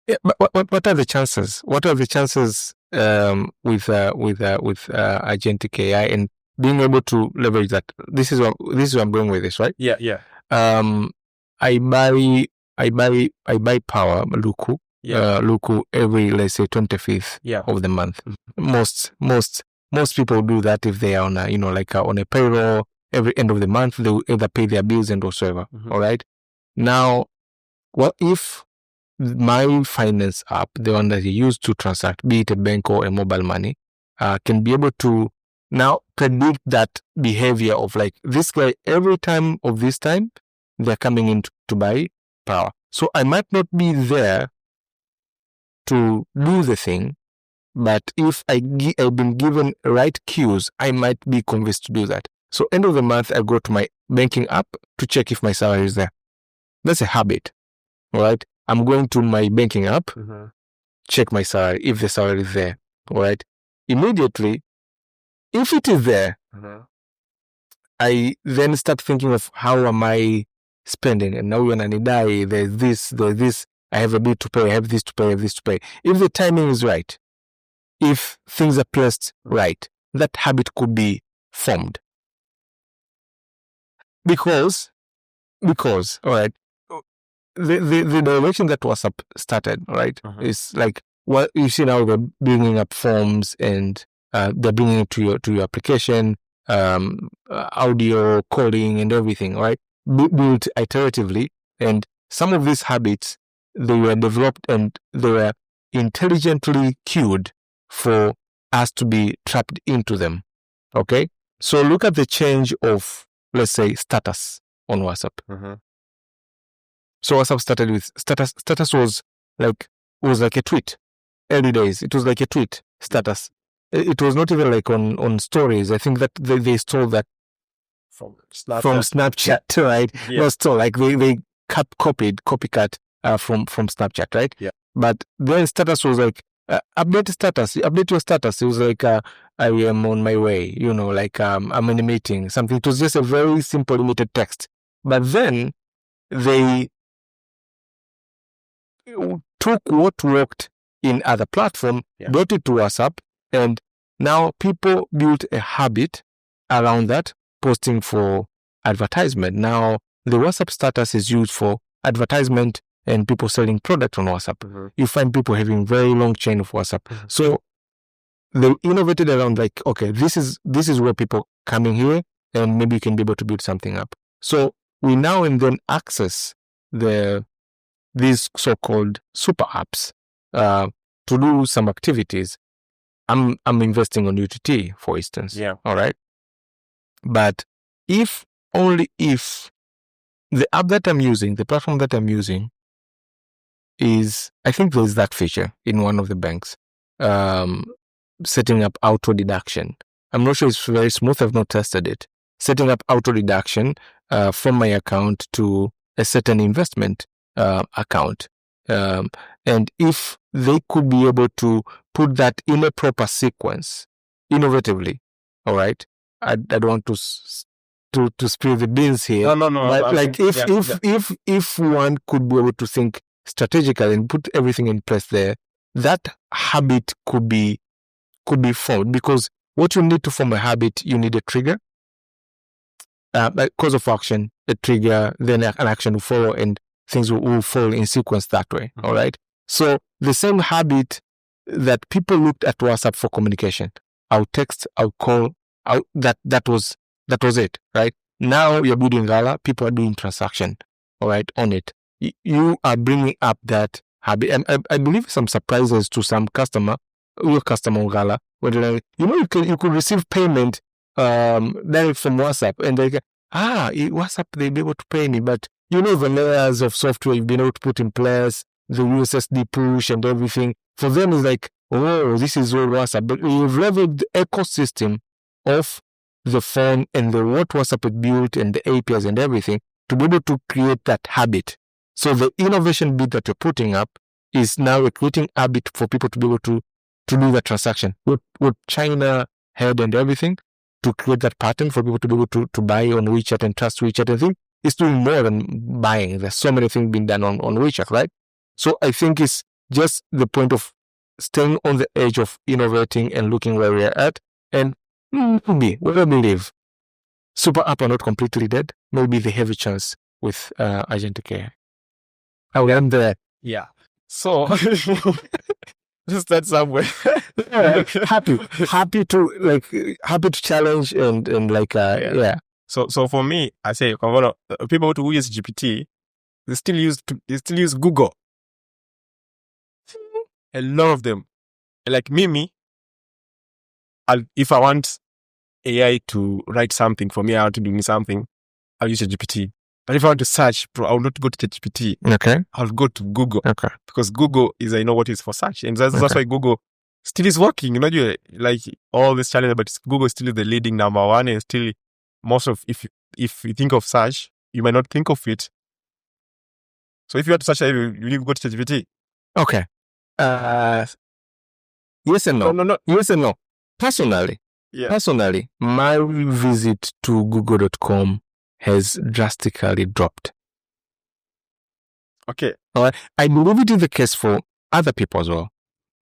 Yeah, but what are the chances? What are the chances with agentic AI and being able to leverage that? This is where I'm going with this, right? Yeah. I buy power, Luku. Luku every, let's say, 25th of the month. Most people do that if they are on on a payroll. Every end of the month, they will either pay their bills and whatsoever. All right. Now, what if my finance app, the one that you use to transact, be it a bank or a mobile money, can be able to now predict that behavior of like this guy every time of this time they're coming in to buy power. So I might not be there to do the thing, but if I've been given right cues, I might be convinced to do that. So end of the month, I go to my banking app to check if my salary is there. That's a habit, all right? I'm going to my banking app, check my salary, if the salary is there, all right? Immediately, if it is there, I then start thinking of how am I spending, and now when I die, there's this, I have a bill to pay, I have this to pay, I have this to pay. If the timing is right, if things are placed right, that habit could be formed. Because, all right, the direction that WhatsApp started, right, is like what you see now. They're bringing up forms and they're bringing it to your application, audio, coding, and everything, right? Built iteratively, and some of these habits, they were developed and they were intelligently cued for us to be trapped into them. Okay, so look at the change of, let's say, status on WhatsApp. So WhatsApp started with status. Status was like a tweet. Early days, it was like a tweet status. It was not even like on stories. I think that they stole that from Snapchat. From Snapchat, right? Yeah. No, still like they copycat from Snapchat, right? Yeah. But then status was like update status, update your status. It was like I am on my way, like I'm in a meeting, something. It was just a very simple limited text. But then they took what worked in other platform, brought it to WhatsApp, and now people built a habit around that, posting for advertisement. Now the WhatsApp status is used for advertisement and people selling product on WhatsApp. You find people having very long chain of WhatsApp. So they innovated around like, okay, this is where people coming here, and maybe you can be able to build something up. So we now and then access these so-called super apps to do some activities. I'm investing on UTT, for instance. Yeah. All right. But only if the app that I'm using, the platform that I'm using is, I think there's that feature in one of the banks, setting up auto deduction. I'm not sure it's very smooth. I've not tested it. Setting up auto deduction from my account to a certain investment account. And if they could be able to put that in a proper sequence, innovatively, all right. I don't want to spill the beans here. No. But like if one could be able to think strategically and put everything in place there, that habit could be formed. Because what you need to form a habit, you need a trigger, like cause of action, a trigger, then an action will follow, and things will fall in sequence that way. All right. So the same habit that people looked at WhatsApp for communication, I'll text, I'll call, that was it, right? Now you're building Gala, people are doing transaction, all right, on it. You are bringing up that habit, and I believe some surprises to some your customer on Gala, where they're like, you could receive payment direct from WhatsApp, and they go, WhatsApp, they'll be able to pay me, but the layers of software you've been able to put in place, the USSD push and everything, for them is like, oh, this is all WhatsApp. But you've leveraged the ecosystem of the phone and what WhatsApp had built and the APIs and everything to be able to create that habit. So the innovation bit that you're putting up is now a creating habit for people to be able to do that transaction. What China had and everything, to create that pattern for people to be able to buy on WeChat and trust WeChat and things, is doing more than buying. There's so many things being done on WeChat, right? So I think it's just the point of staying on the edge of innovating and looking where we are at, and maybe, where I believe, super app are not completely dead. Maybe they have a chance with agentic AI. I will end there. Yeah. So just start somewhere. happy to challenge and like yeah. So for me, I say people who use GPT, they still use Google. A lot of them, like Mimi. If I want AI to write something for me, I want to do something, I'll use a GPT. But if I want to search, I will not go to ChatGPT. Okay. I'll go to Google. Okay. Because Google is, I know what is for search. And that's why Google still is working. Like all this challenge, but Google is still the leading number one, and still most of, if you think of search, you might not think of it. So if you want to search, you go to ChatGPT. Okay. Yes and no. No. Yes and no. Personally, Personally, my visit to google.com has drastically dropped. Okay. All right. I believe it is the case for other people as well.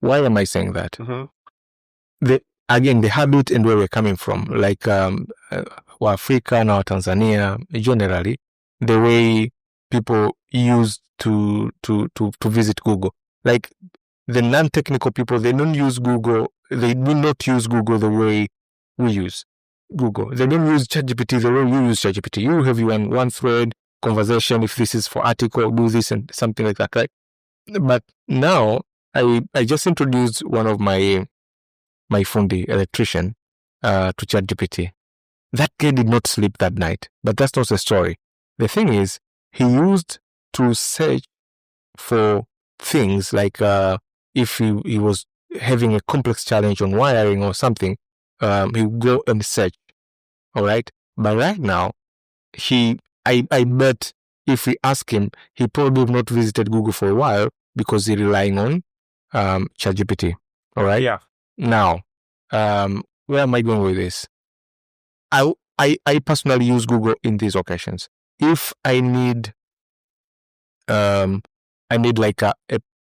Why am I saying that? The habit and where we're coming from, like Africa now, Tanzania, generally, the way people used to visit Google. Like the non-technical people, they don't use Google. They do not use Google the way we use Google. They don't use ChatGPT the way you use ChatGPT. You have one thread conversation. If this is for article, do this and something like that, right? But now I just introduced one of my fundi electrician to ChatGPT. That guy did not sleep that night, but that's not the story. The thing is, he used to search for things like if he was having a complex challenge on wiring or something, he would go and search. All right, but right now, I bet if we ask him, he probably have not visited Google for a while because he's relying on ChatGPT. All right. Yeah. Now, where am I going with this? I personally use Google in these occasions. If I need like a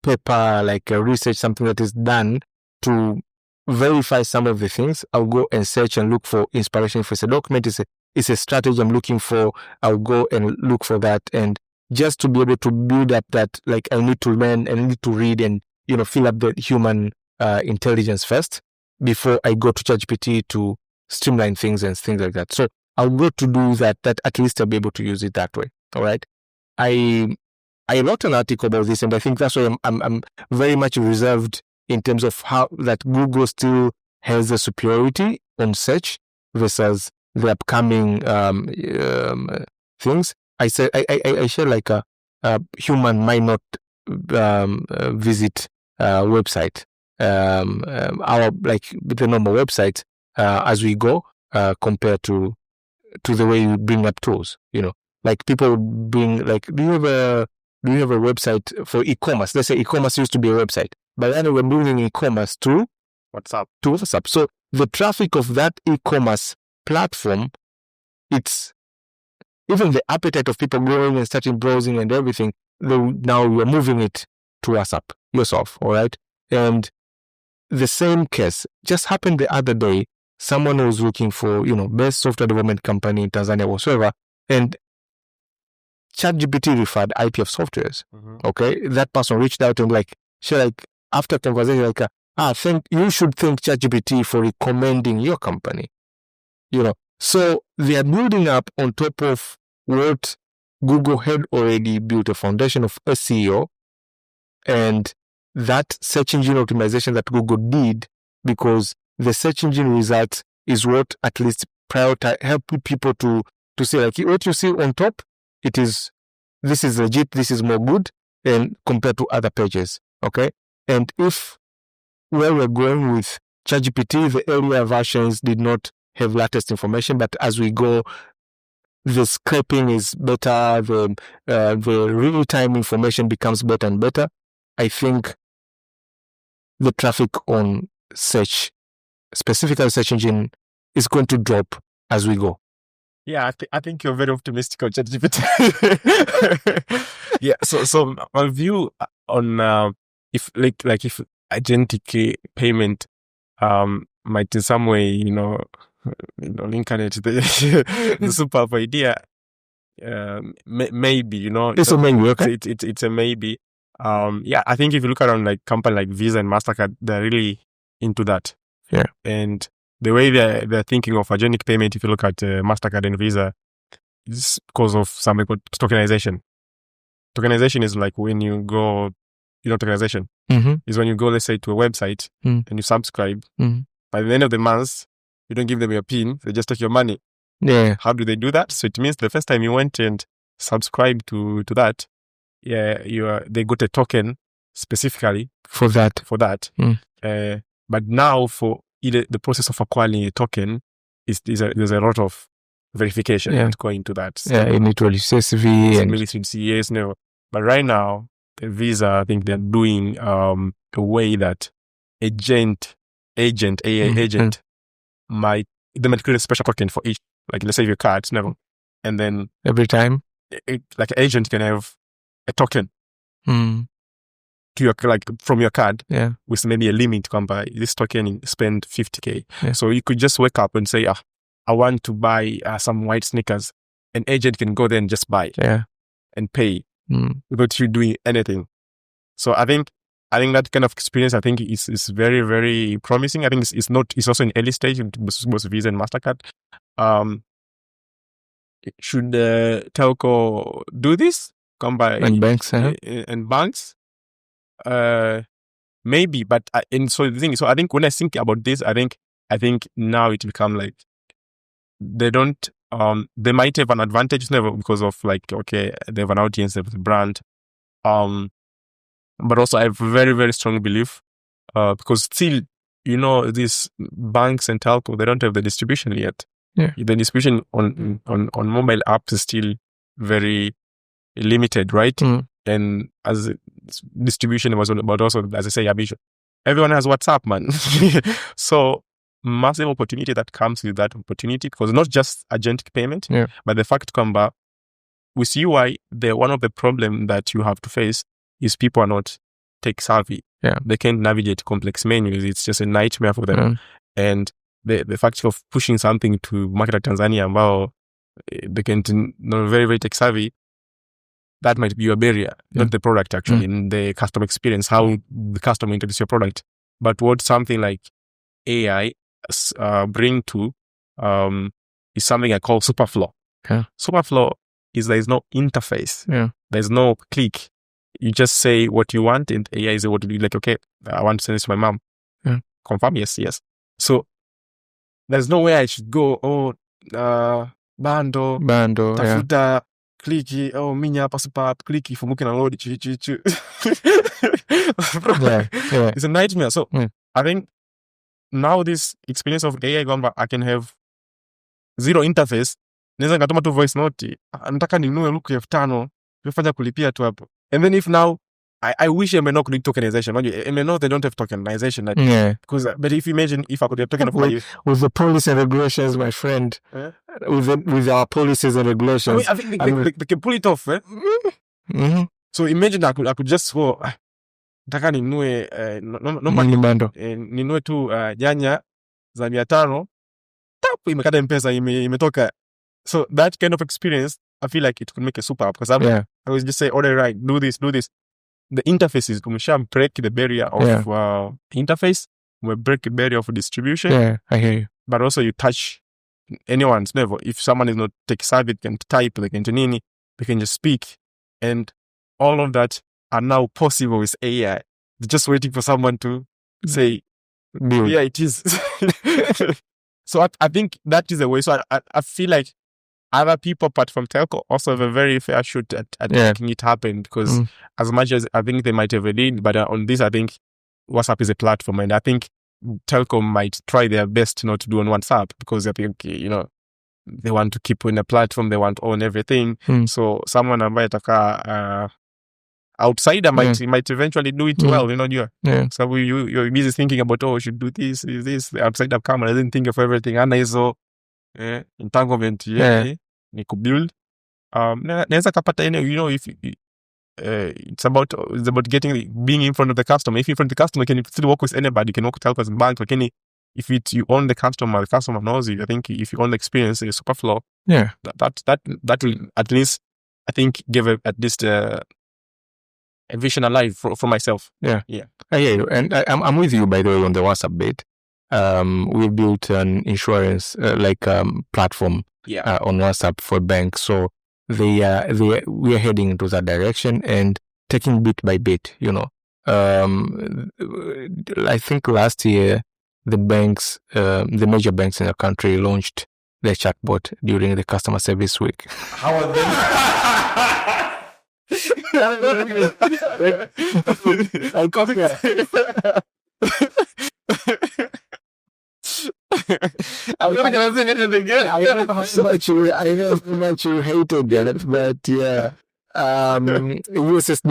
paper, like a research, something that is done to verify some of the things, I'll go and search and look for inspiration. If it's a document, it's a strategy I'm looking for, I'll go and look for that. And just to be able to build up that, like I need to learn and I need to read and, fill up the human intelligence first before I go to ChatGPT to streamline things and things like that. So I'll go to do that at least I'll be able to use it that way. All right. I wrote an article about this, and I think that's why I'm very much reserved in terms of how that Google still has a superiority on search versus the upcoming things. I said I share like a human might not visit website our like the normal website as we go compared to the way you bring up tools. Like people bring like do you have a website for e-commerce? Let's say e-commerce used to be a website, but then we're moving e-commerce to WhatsApp. So the traffic of that e-commerce platform, it's even the appetite of people going and starting browsing and everything. Now we're moving it to WhatsApp yourself, all right? And the same case just happened the other day. Someone was looking for, best software development company in Tanzania, whatsoever, and ChatGPT referred IPF softwares. Okay, that person reached out and after conversation, you should thank ChatGPT for recommending your company. So they are building up on top of what Google had already built a foundation of SEO and that search engine optimization that Google did, because the search engine results is what at least help people to say what you see on top, this is legit, this is more good and compared to other pages. Okay. And if where we're going with ChatGPT, the earlier versions did not have latest information, but as we go, the scraping is better, the real-time information becomes better and better. I think the traffic on search, specifically search engine, is going to drop as we go. Yeah, I think you're very optimistic on ChatGPT. Yeah, so my view on if agentic payment might in some way incarnate the superb idea. Maybe it's a maybe. Okay, it's a maybe. Yeah, I think if you look around like company like Visa and MasterCard, they're really into that. Yeah, and the way they're thinking of agentic payment, if you look at MasterCard and Visa, is because of something called tokenization. Tokenization is like when you go, tokenization is when you go, let's say, to a website and you subscribe. By the end of the month, you don't give them your PIN, they just take your money. Yeah. How do they do that? So it means the first time you went and subscribed to that, they got a token specifically for that. But now for the process of acquiring a token there's a lot of verification that's going into that. So you need to register CSV and yes, no. But right now, the Visa, I think they're doing a way that agent they might create a special token for each. Like let's say your cards, never, and then every time, like an agent can have a token to your from your card, with maybe a limit. Come by this token, spend 50K. Yeah. So you could just wake up and say, I want to buy some white sneakers. An agent can go there and just buy, and pay without you doing anything. So I think that kind of experience, I think is very, very promising. I think it's also in early stage in both Visa and MasterCard. Should telco do this? Come by and banks, and banks, maybe. But and so the thing is, so I think when I think about this, I think now it become like they don't. They might have an advantage never because of like they have an audience, they have a brand. But also I have very, very strong belief, because still, these banks and telco, they don't have the distribution yet. Yeah. The distribution on mobile apps is still very limited, right? And as distribution was about also, as I say, Abisha, everyone has WhatsApp, man. So massive opportunity that comes with that opportunity, because not just agentic payment, but the fact that with UI, one of the problem that you have to face is people are not tech savvy. Yeah. They can't navigate complex menus. It's just a nightmare for them. And the fact of pushing something to market like Tanzania, well, they can't not very, very tech savvy, that might be your barrier, not the product actually, in the customer experience, how the customer introduces your product. But what something like AI bring to is something I call Superflow. Superflow is there is no interface. There's no click. You just say what you want, and AI is able to do like, okay, I want to send this to my mom. Confirm, yes. So there's no way I should go, bando, tafuta, clicky, minya hapa super app, clicky, fumuke na load, It's a nightmare. So I think now this experience of AI gone back, I can have zero interface. Naweza nikatuma tu voice note, nataka ninunue luku 5,000, nifanya kulipia tu hapo. And then if now I wish MNO could do tokenization. MNO, they don't have tokenization. But if you imagine if I could have token with the policies and regulations, my friend, with our policies and regulations, I think they can pull it off. So imagine I could just go, nataka ninunue ninunue tu nyanya za 500, tap imekata M-Pesa imetoka. So that kind of experience, I feel like it could make a super app, because I was just say, all right, do this. The interfaces, we shall break the barrier of interface, we break the barrier of distribution. Yeah, I hear you. But also you touch anyone's level. If someone is not tech savvy, they can type, they can nini, they can just speak. And all of that are now possible with AI. They're just waiting for someone to say, yeah, it is. So I think that is the way. So I feel like other people apart from telco also have a very fair shot at making it happen, because as much as I think they might have a lead, but on this I think WhatsApp is a platform, and I think telco might try their best not to do on WhatsApp, because I think they want to keep on a platform, they want to own everything. So someone ambaye ataka outsider might eventually do it well, So you're busy thinking about, we should do this. The outsider come and doesn't think of everything. So entanglement ni kubuild naweza kapata if it's about being in front of the customer. If in front of the customer, you can still work with anybody, you can work with telcos and banks. Like if you own the customer knows you. I think if you own the experience, it's Superflow. That will at least, I think, give at least a vision alive for myself. I hear you, and I'm with you, by the way, on the WhatsApp bit. We built an insurance platform on WhatsApp for banks, so we are heading into that direction and taking bit by bit. I think last year the banks, the major banks in the country, launched their chatbot during the customer service week. How are they? I'll copy that. I'm not gonna say anything again. I know how much you hated it, but it was just I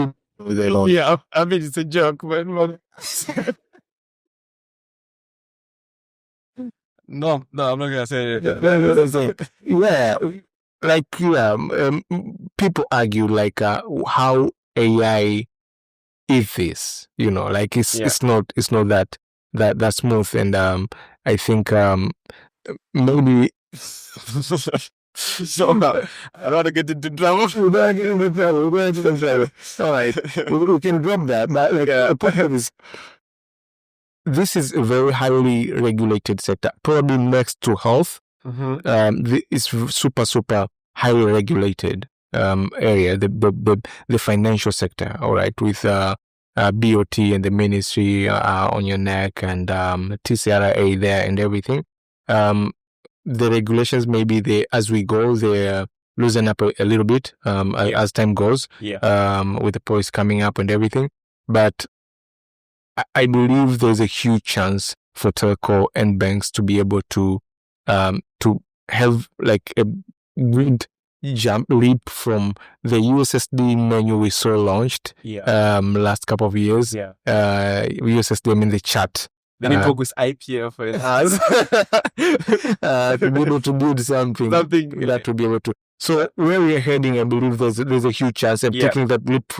mean, it's a joke, but No, I'm not gonna say it. People argue like how AI is this, like it's not that smooth, and I think maybe. So I don't want to get into trouble. All right, we can drop that. But the point is, this is a very highly regulated sector, probably next to health. It's super highly regulated area, the financial sector. All right, with BOT and the ministry on your neck, and TCRA there and everything. The regulations, maybe as we go, they loosen up a little bit as time goes. With the policy coming up and everything, but I believe there's a huge chance for telco and banks to be able to have like a good leap from the USSD menu we saw launched last couple of years. USSD, I mean the chat. Then it with IPF and to be able to build something that to be able to. So where we are heading, I believe there's a huge chance of taking that leap,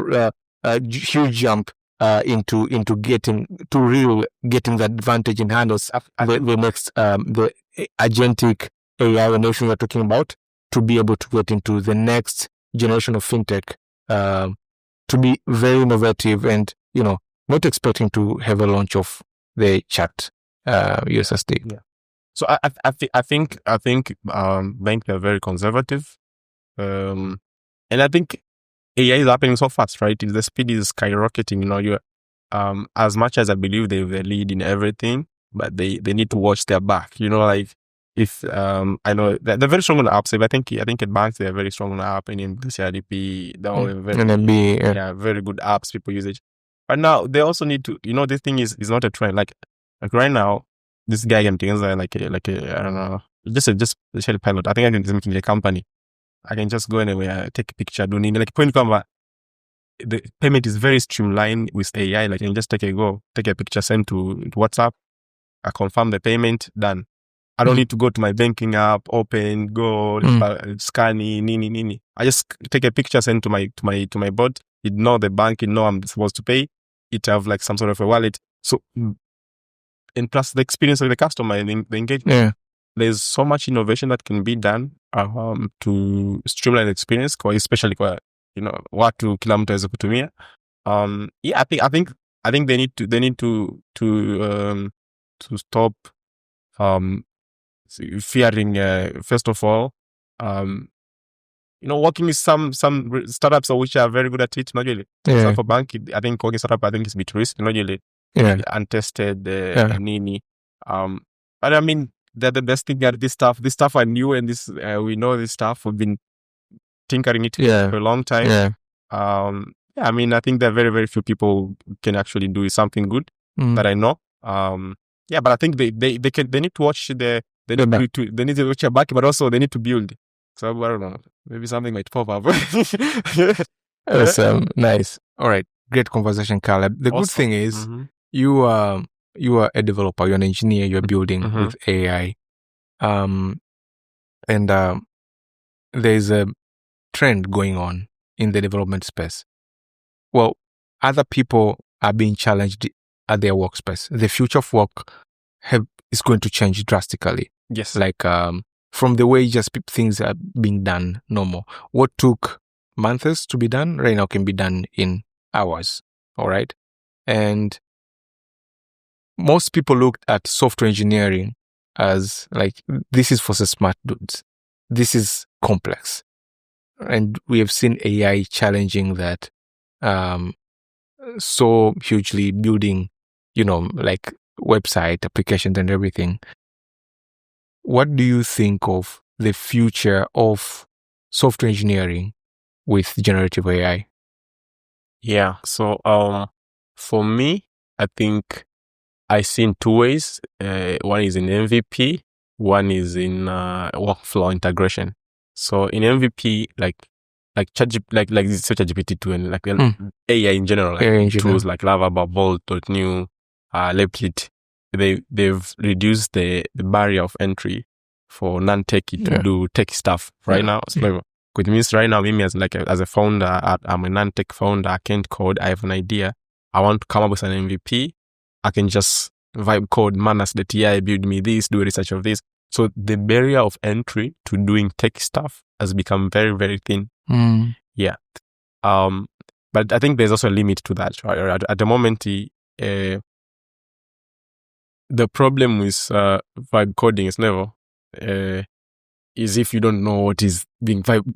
huge jump into getting that advantage in handles the next the agentic AI notion we're talking about, to be able to get into the next generation of fintech, to be very innovative, and not expecting to have a launch of the chat USSD. So I think banks are very conservative, and I think AI is happening so fast, right? The speed is skyrocketing. You as much as I believe they will lead in everything, but they need to watch their back. Like if I know they're very strong on apps. I think at banks they are very strong on app, and in the CRDP they're all very good apps. People use it, but now they also need to. This thing is not a trend. Like right now, this guy can think like a I don't know, just a shell pilot. I think I can make a company. I can just go anywhere, take a picture, do anything. Like point number, the payment is very streamlined with AI. Like you can just take a picture, send to WhatsApp, I confirm the payment, done. I don't need to go to my banking app, open, go, scan, nini. I just take a picture, send to my bot. It know the bank, it know I'm supposed to pay. It have like some sort of a wallet. So, and plus the experience of the customer and the engagement. Yeah. There's so much innovation that can be done to streamline the experience, especially kwa watu kila mtu aweze kutumia. I think they need to stop fearing, first of all, working with some startups which are very good at it. Not really. So for bank, I think working startup, I think is a bit risky. Not really. Untested, nini. But I mean, the best thing that this stuff I knew, and this we know this stuff. We've been tinkering it for a long time. I mean, I think there are very, very few people who can actually do something good that I know. But I think they need to watch they need to watch your back, but also they need to build. So I don't know, maybe something might pop up. Awesome. Nice. All right, great conversation, Caleb. The good thing is you are a developer, you're an engineer, you're building with AI, and there's a trend going on in the development space. Well, other people are being challenged at their workspace. The future of work is going to change drastically. Yes. Like from the way just things are being done normal. What took months to be done right now can be done in hours. All right. And most people looked at software engineering as like, this is for the smart dudes. This is complex. And we have seen AI challenging that so hugely, building, like website applications and everything. What do you think of the future of software engineering with generative AI? Yeah. So for me, I think I see in two ways. One is in MVP, one is in workflow integration. So in MVP, like ChatGPT-2 and like AI in general, like tools like Lava, Bolt.new, Leplit. they've reduced the barrier of entry for non-techie to do tech stuff right now. So it means right now, me as a founder, I'm a non-tech founder. I can't code. I have an idea. I want to come up with an MVP. I can just vibe code, manage the TI, build me this, do research of this. So the barrier of entry to doing tech stuff has become very, very thin. Yeah. But I think there's also a limit to that. Right? At the moment, the problem with vibe coding is never is if you don't know what is being vibed.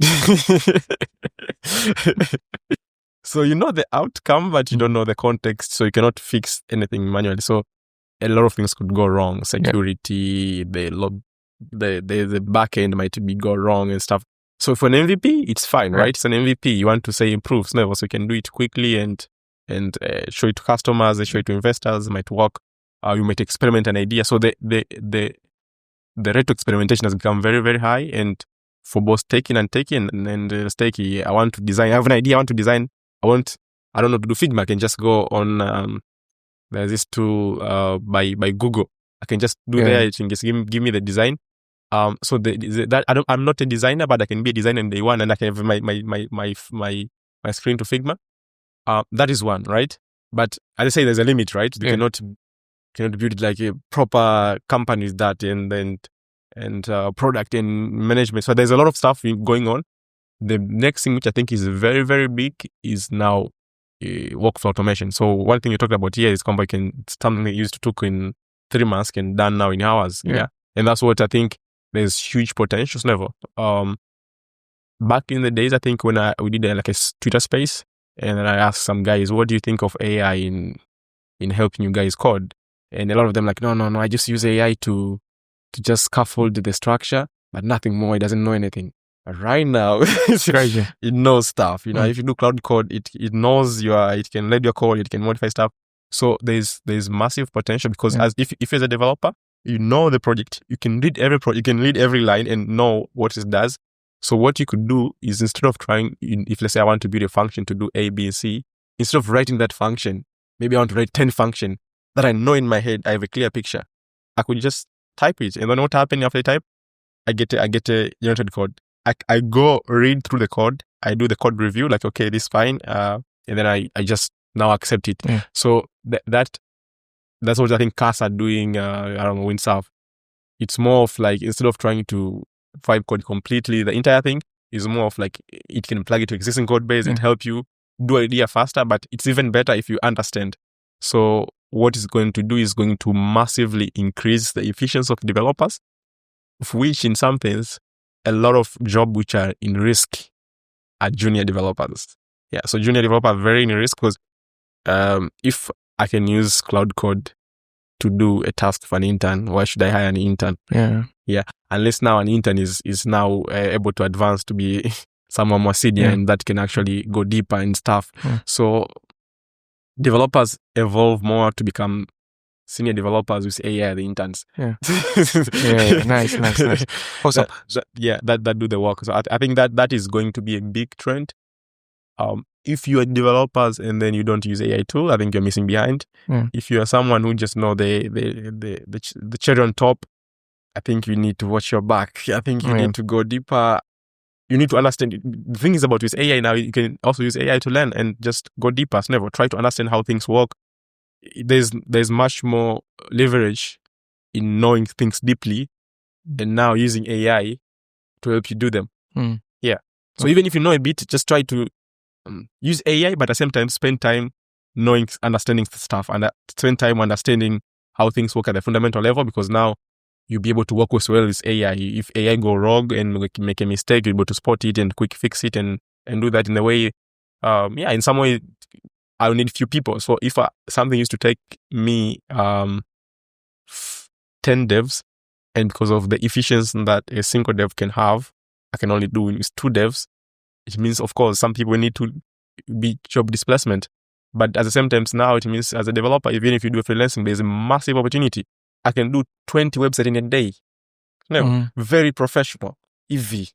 So you know the outcome, but you don't know the context, so you cannot fix anything manually. So a lot of things could go wrong. Security, the back end might go wrong and stuff. So for an MVP, it's fine, right? It's an MVP. You want to say improves never, so you can do it quickly and show it to customers, show it to investors. It might work. You might experiment an idea. So the rate of experimentation has become very, very high. And for both taking and staking, I want to design. I have an idea. I want to design. I don't know, to do Figma. I can just go on. There's this tool by Google. I can just do there. It can just give me the design. So I'm not a designer, but I can be a designer in day one, and I can have my screen to Figma. That is one, right? But as I say, there's a limit, right? You cannot build like a proper company with that and product and management. So there's a lot of stuff going on. The next thing, which I think is very, very big, is now workflow automation. So one thing you talked about here is something that used to took in 3 months can done now in hours. Yeah. And that's what I think there's huge potential level. Back in the days, I think when we did like a Twitter space, and then I asked some guys, what do you think of AI in helping you guys code? And a lot of them like, no, I just use AI to just scaffold the structure, but nothing more. It doesn't know anything. But right now, it's crazy. It knows stuff. You know, if you do cloud code, it knows it can read your code, it can modify stuff. So there's massive potential because if as a developer, you know the project, you can read every project, you can read every line and know what it does. So what you could do is instead of trying, if let's say I want to build a function to do A, B, and C, instead of writing that function, maybe I want to write 10 functions that I know in my head, I have a clear picture. I could just type it. And then what happens after I type? I get a generated code. I go read through the code. I do the code review, like, okay, this is fine. And then I just now accept it. Yeah. So that's what I think cars are doing, I don't know, Windsurf. It's more of like, instead of trying to vibe code completely, the entire thing is more of like, it can plug it to existing code base and help you do idea faster, but it's even better if you understand. So what it's going to do is going to massively increase the efficiency of developers, of which in some things, a lot of jobs which are in risk are junior developers. Yeah, so junior developers are very in risk because if I can use cloud code to do a task for an intern, why should I hire an intern? Yeah. Unless now an intern is now able to advance to be someone more senior and that can actually go deeper and stuff. So developers evolve more to become senior developers with AI, the interns. Nice. Awesome. That do the work. So I think that is going to be a big trend. If you are developers and then you don't use AI tool, I think you're missing behind. If you are someone who just know the cherry on top, I think you need to watch your back. I think you need to go deeper. You need to understand. The thing is about with AI now, you can also use AI to learn and just go deeper. Never try to understand how things work. There's much more leverage in knowing things deeply and now using AI to help you do them. So even if you know a bit, just try to use AI, but at the same time spend time understanding the stuff and spend time understanding how things work at the fundamental level, because now you'll be able to work with AI. If AI go wrong and make a mistake, you're able to spot it and quick fix it and do that in a way. In some way, I'll need few people. So if something used to take me 10 devs, and because of the efficiency that a single dev can have, I can only do with 2 devs. It means, of course, some people need to be job displacement. But at the same time, now it means as a developer, even if you do freelancing, there's a massive opportunity. I can do 20 websites in a day. Very professional, easy,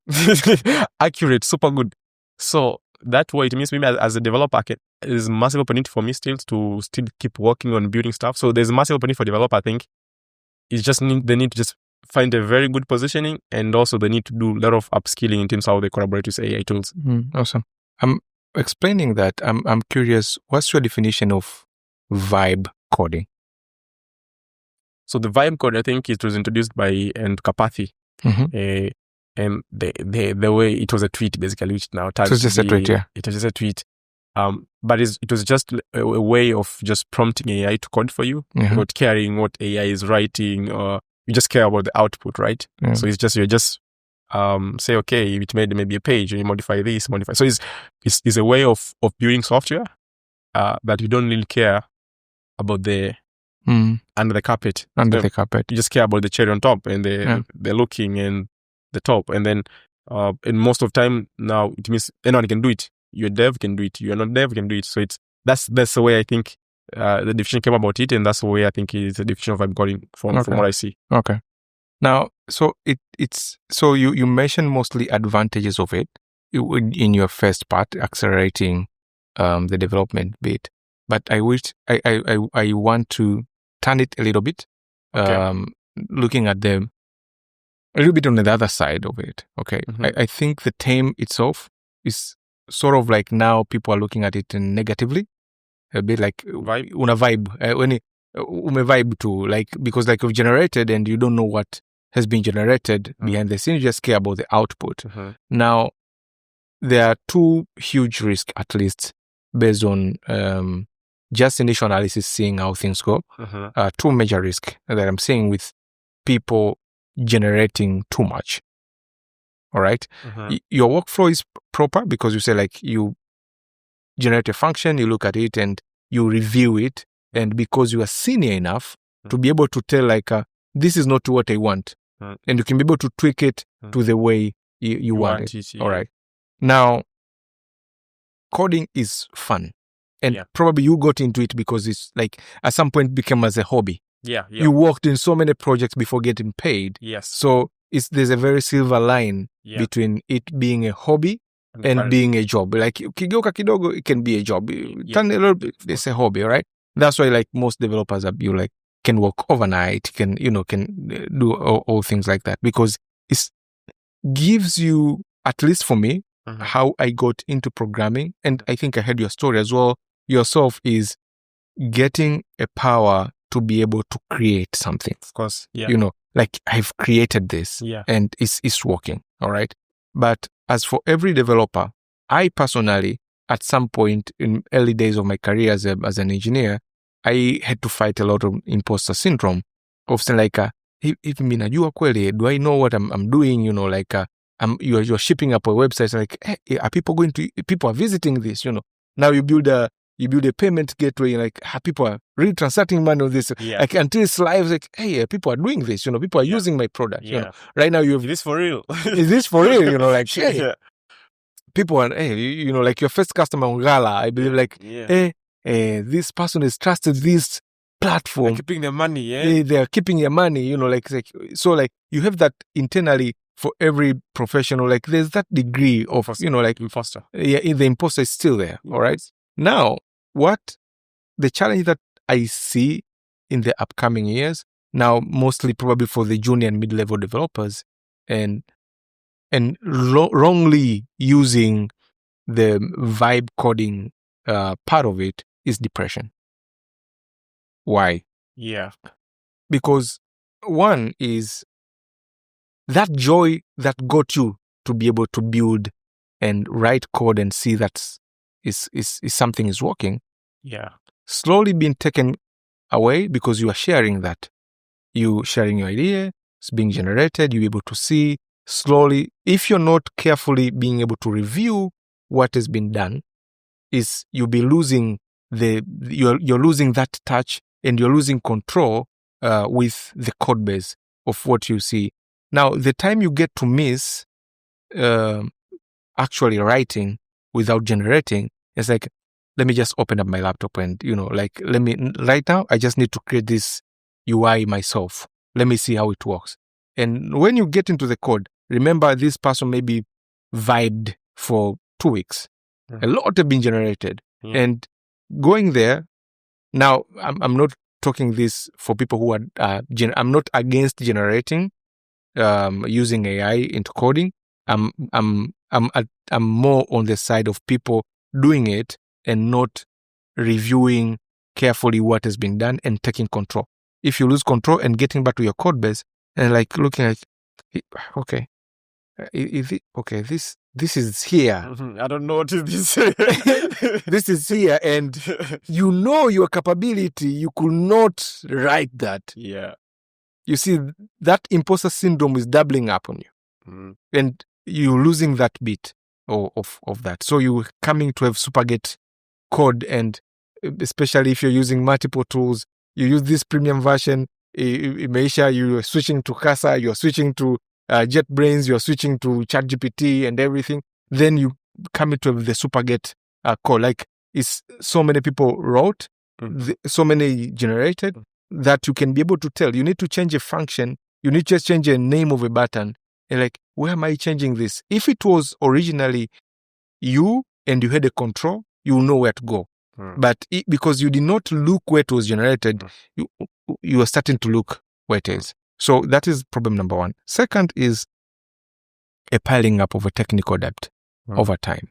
accurate, super good. So that way, it means maybe as a developer, there's massive opportunity for me to keep working on building stuff. So there's a massive opportunity for developer. I think it's just they need to just find a very good positioning, and also they need to do a lot of upskilling in terms of how they collaborate with AI tools. Awesome. I'm explaining that. I'm curious. What's your definition of vibe coding? So the vibe code, I think it was introduced by Kapathy. And the way it was a tweet, basically, which now it was just a tweet, yeah. It was just a tweet. But it was just a way of just prompting AI to code for you, without caring what AI is writing, or you just care about the output, right? Yeah. So it's just, you just say, okay, it made maybe a page, and you modify this, modify. So it's a way of building software that you don't really care about the under the carpet. The carpet. You just care about the cherry on top and the looking and the top. And then and most of the time now, it means anyone can do it. You're a dev, can do it. You're not dev, can do it. So that's the way I think the definition came about it, and that's the way I think is the definition of vibe coding from what I see. Okay. Now, so so you mentioned mostly advantages of it in your first part, accelerating the development bit. But I wish I want to turn it a little bit, looking at them a little bit on the other side of it. Okay. I think the term itself is sort of like, now people are looking at it negatively, a bit like vibe. Una vibe, when vibe too, like, because like you've generated and you don't know what has been generated behind the scenes, you just care about the output. Now, there are two huge risks, at least based on just initial analysis, seeing how things go. Two major risks that I'm seeing with people generating too much. All right. Your workflow is proper because you say, like, you generate a function, you look at it and you review it. And because you are senior enough to be able to tell, like, this is not what I want. And you can be able to tweak it to the way you want it. All right. Now, coding is fun. And probably you got into it because it's like at some point became as a hobby. You worked in so many projects before getting paid. So there's a very silver line between it being a hobby and being a job. Like kidogo kidogo, it can be a job. Turn a little bit, it's a hobby, right? That's why, like, most developers can work overnight, can do all things like that, because it gives you, at least for me, how I got into programming, and I think I heard your story as well yourself, is getting a power to be able to create something. Of course, like, I've created this, and it's working, all right? But as for every developer, I personally, at some point in early days of my career as an engineer, I had to fight a lot of imposter syndrome of saying, like, if me najua kweli, do I know what I'm doing? Like, you're shipping up a website, like, hey, are people people are visiting this? Now you build a payment gateway, like, people are really transacting money on this. Like, until it's live, like, hey, people are doing this. People are using my product. Right now, is this for real? Is this for real? Like, hey, people are, hey, like your first customer on Gala, I believe, like, hey, this person is trusted this platform. They're keeping their money, They're keeping your money, like, so, like, you have that internally for every professional. Like, there's that degree of, like, imposter. The imposter is still there. All right. Now, what the challenge that I see in the upcoming years, now mostly probably for the junior and mid-level developers, and wrongly using the vibe coding part of it, is depression. Why? Because one is that joy that got you to be able to build and write code and see that is something is working. Slowly being taken away because you are sharing that. You sharing your idea, it's being generated, you're able to see slowly. If you're not carefully being able to review what has been done, is you'll be losing you're losing that touch, and you're losing control with the code base of what you see. Now, the time you get to miss actually writing without generating, it's like, let me just open up my laptop and, like, right now, I just need to create this UI myself. Let me see how it works. And when you get into the code, remember, this person maybe vibed for 2 weeks. A lot have been generated. And going there, now I'm not talking this for people who are, I'm not against generating, using AI into coding. I'm more on the side of people doing it and not reviewing carefully what has been done and taking control. If you lose control and getting back to your code base and like looking at, okay, this is here. I don't know what is this. This is here, and you know your capability. You could not write that. Yeah. You see, that imposter syndrome is doubling up on you, and you're losing that bit of that. So you're coming to have Supergate code, and especially if you're using multiple tools, you use this premium version. Maisha, you're switching to Casa, you're switching to JetBrains, you're switching to ChatGPT and everything. Then you come into the Supergate code. Like, it's so many people wrote, so many generated, that you can be able to tell. You need to change a function. You need to just change a name of a button. And like, where am I changing this? If it was originally you and you had a control, you know where to go. But because you did not look where it was generated, you are starting to look where it is. So that is problem number one. Second is a piling up of a technical debt over time.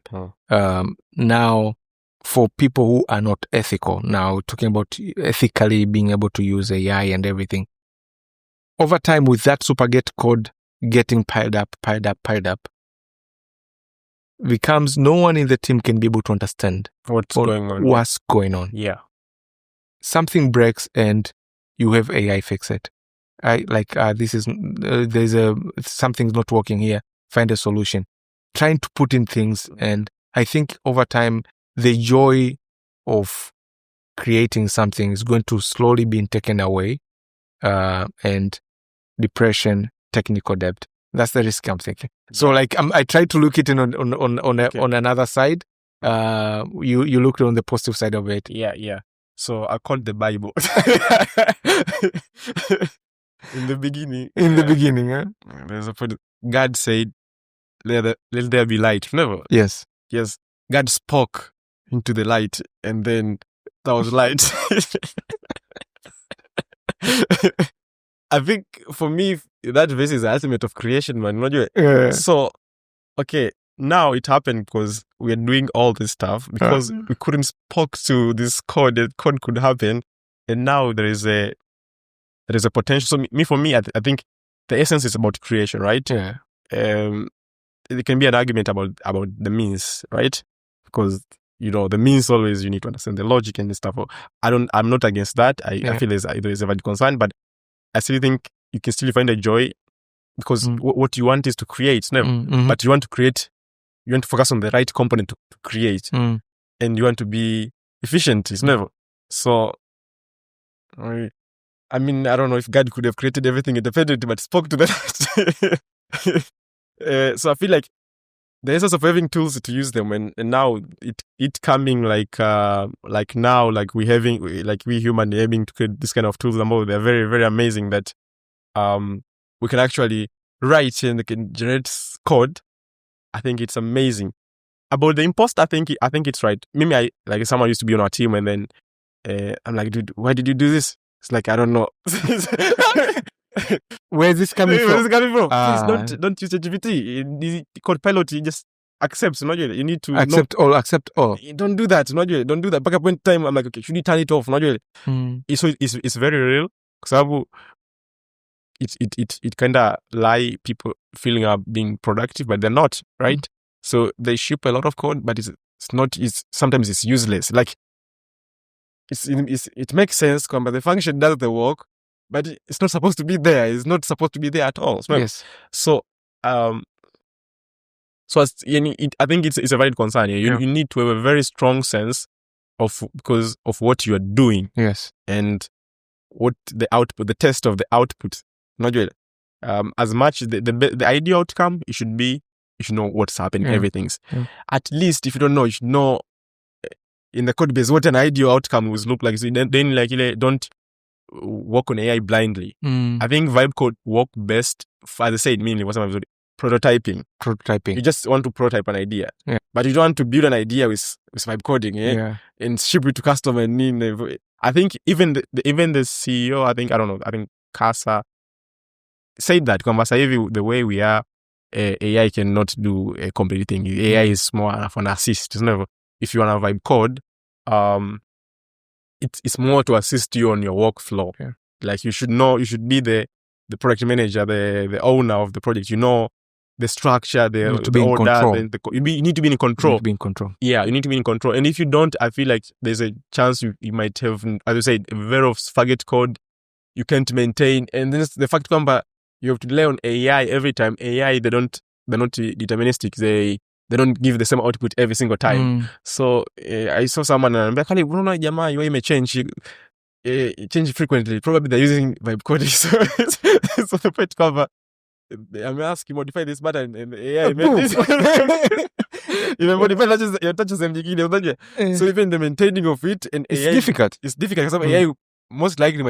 Now, for people who are not ethical, now talking about ethically being able to use AI and everything, over time with that Supergate code getting piled up, becomes no one in the team can be able to understand what's going on. Yeah. Something breaks and you have AI fix it. Something's not working here. Find a solution. Trying to put in things, and I think over time the joy of creating something is going to slowly be taken away, and depression, technical debt. That's the risk I'm thinking. So like I try to look at it on another side. You looked on the positive side of it. Yeah. So I called the Bible. In the beginning, there's a point. God said, let there be light. Never. Yes. God spoke into the light, and then that was light. I think for me, that verse is the ultimate of creation, man. Yeah. So, okay, now it happened because we are doing all this stuff because we couldn't spoke to this code. The code could happen, and now there is a potential. So for me, I think the essence is about creation, right? Yeah. There can be an argument about the means, right? Because the means always you need to understand the logic and this stuff. I'm not against that. I feel there's a valid concern, but I still think you can still find a joy because what you want is to create, but you want to create. You want to focus on the right component to create, and you want to be efficient. It's never so. I mean, I don't know if God could have created everything independently, but spoke to that. So I feel like the essence of having tools to use them, and now it coming like now, like we human having to create this kind of tools. They're very, very amazing that we can actually write and they can generate code. I think it's amazing. About the imposter, I think it's right. Maybe someone used to be on our team, and then I'm like, dude, why did you do this? It's like, I don't know. Where is this coming from? Please don't use ChatGPT. Copilot, you just accept. You need to accept all. Don't do that. Don't do that. Back up one time, I'm like, okay, should you turn it off? So it's very real. Because it kind of lie people feeling are being productive, but they're not, right? So they ship a lot of code, but it's not. Sometimes it's useless. Like it makes sense, but the function does the work, but it's not supposed to be there. It's not supposed to be there at all. Yes. So I think it's a valid concern. You need to have a very strong sense because of what you are doing. Yes. And what the output, the test of the output. As much the ideal outcome, you should know what's happening. Everything's at least if you don't know, you should know in the code base what an ideal outcome would look like. So then don't work on AI blindly. I think vibe code work best, as I said, mainly prototyping. Prototyping. You just want to prototype an idea. Yeah. But you don't want to build an idea with vibe coding, and ship it to customer. And I think even the CEO, I think Casa said that the way we are, AI cannot do a complete thing. AI is more of an assist. It's not, if you want to vibe code, it's more to assist you on your workflow. Yeah. Like you should be the project manager, the owner of the project. You know the structure, the order. You need to be in control. You need to be in control. Yeah, you need to be in control. And if you don't, I feel like there's a chance you might have, as you said, a very spaghetti code you can't maintain. And then the fact that you have to rely on AI every time. AI, they're not deterministic. They don't give the same output every single time. So I saw someone and I'm like, Jama, your may change frequently. Probably they're using vibe coding. So the point cover. I'm asking, modify this button and AI made this. You modify touches them. So even the maintaining of it and it's AI, difficult. It's difficult because AI most likely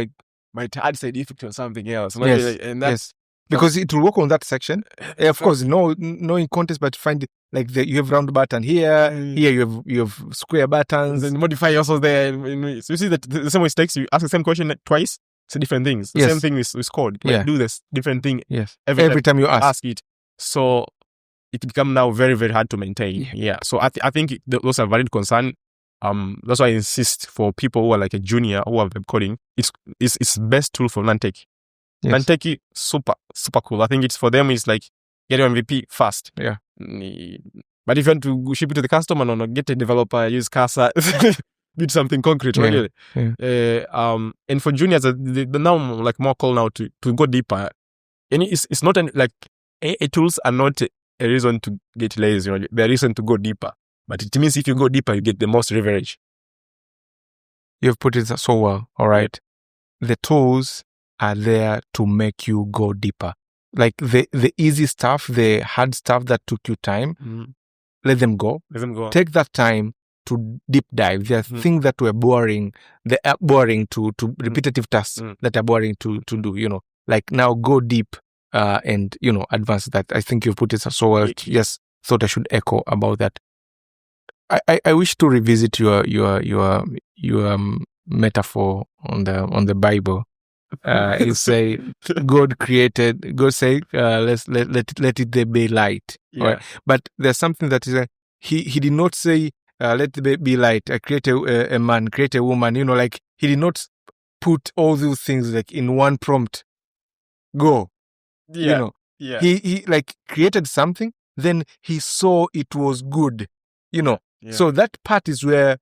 might add side effect or something else. Yes. Because it will work on that section. Of course, no in context, but find it like you have round button here. Here you have square buttons. And modify also there. So you see that the same mistakes, you ask the same question twice, it's different things. The same thing with code. You do this different thing. Yes. Every time you ask it. So it become now very, very hard to maintain. Yeah. So I think those are valid concern. That's why I insist for people who are like a junior who are web coding, it's best tool for non-tech. Yes. Non-tech super cool. I think it's for them. It's like get your MVP fast. Yeah. But if you want to ship it to the customer, no, get a developer, use Casa, build something concrete. Really. Yeah. And for juniors, the now like more call now to go deeper. And it's not like AI tools are not a reason to get lazy. They're a reason to go deeper. But it means if you go deeper, you get the most leverage. You've put it so well. All right. The tools are there to make you go deeper. Like the easy stuff, the hard stuff that took you time, let them go. Take that time to deep dive. There are things that were boring. They are boring to repetitive tasks that are boring to do, Like now go deep and, advance that. I think you've put it so well. Yes, thought I should echo about that. I wish to revisit your metaphor on the Bible. You say God say let it be light. Right? But there's something that is he did not say let it be light. Create a man, create a woman. Like he did not put all those things like in one prompt. Go. He like created something. Then he saw it was good. So that part is where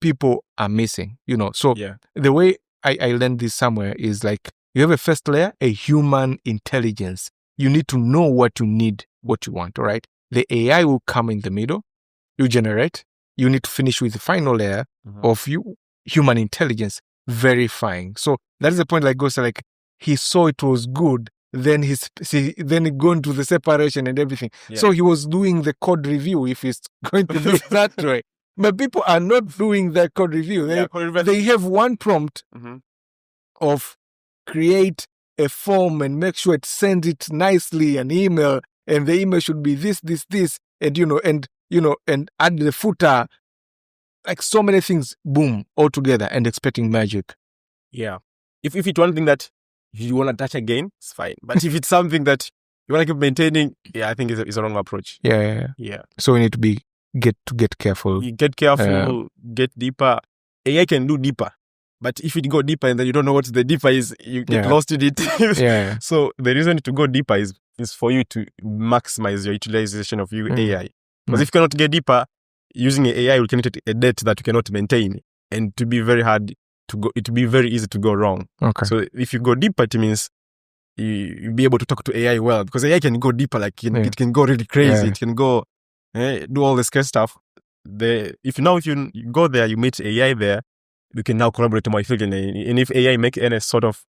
people are missing. So the way I learned this somewhere is like you have a first layer, a human intelligence. You need to know what you need, what you want, all right? The AI will come in the middle. You generate. You need to finish with the final layer of human intelligence, verifying. So that is the point like goes like he saw it was good, then he going to the separation and everything. Yeah. So he was doing the code review if it's going to be that way. But people are not doing that code review. They have one prompt of create a form and make sure it sends it nicely, an email, and the email should be this, and add the footer, like so many things, boom, all together, and expecting magic. Yeah. If it's one thing that you want to touch again, it's fine. But if it's something that you want to keep maintaining, I think it's a wrong approach. Yeah. So we need to get careful. You get careful, get deeper. AI can do deeper. But if you go deeper and then you don't know what the deeper is, you get lost in it. So the reason to go deeper is for you to maximize your utilization of your AI. Because if you cannot get deeper, using AI will create a debt that you cannot maintain. And to be very hard to go, it will be very easy to go wrong. Okay. So if you go deeper, it means you'll be able to talk to AI well. Because AI can go deeper, like it can go really crazy. It can go do all this kind of stuff. If you go there, you meet AI there, you can now collaborate more effectively. And if AI make any sort of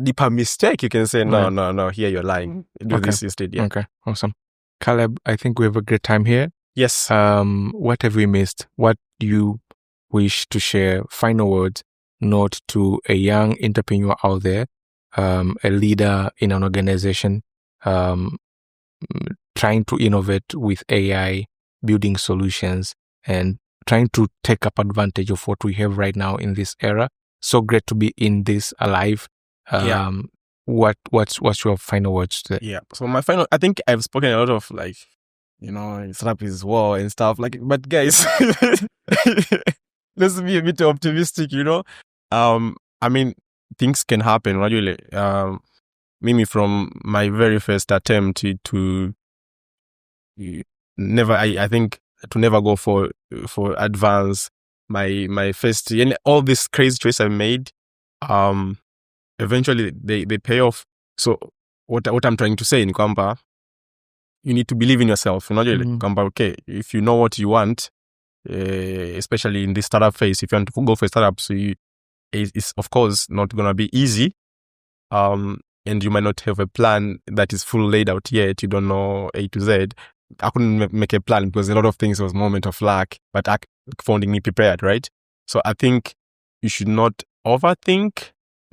deeper mistake, you can say, no, here you're lying. Do this instead. Yeah. Okay, awesome. Caleb, I think we have a great time here. Yes. What have we missed? What do you wish to share? Final words, note to a young entrepreneur out there, a leader in an organization, trying to innovate with AI, building solutions, and trying to take up advantage of what we have right now in this era. So great to be in this alive. What's your final words today? Yeah. So my final, I think I've spoken a lot of like, startup is war and stuff like, but guys, let's be a bit optimistic, I mean, things can happen, really. Mimi, from my very first attempt to never go for advance, my first, and all this crazy choice I made, eventually they pay off. So what I'm trying to say in kwamba, you need to believe in yourself. Kwamba, okay, if you know what you want, especially in this startup phase, if you want to go for a startup, so it's of course not gonna be easy. And you might not have a plan that is full laid out yet. You don't know A to Z. I couldn't make a plan because a lot of things was moment of luck, but finding me prepared, right? So I think you should not overthink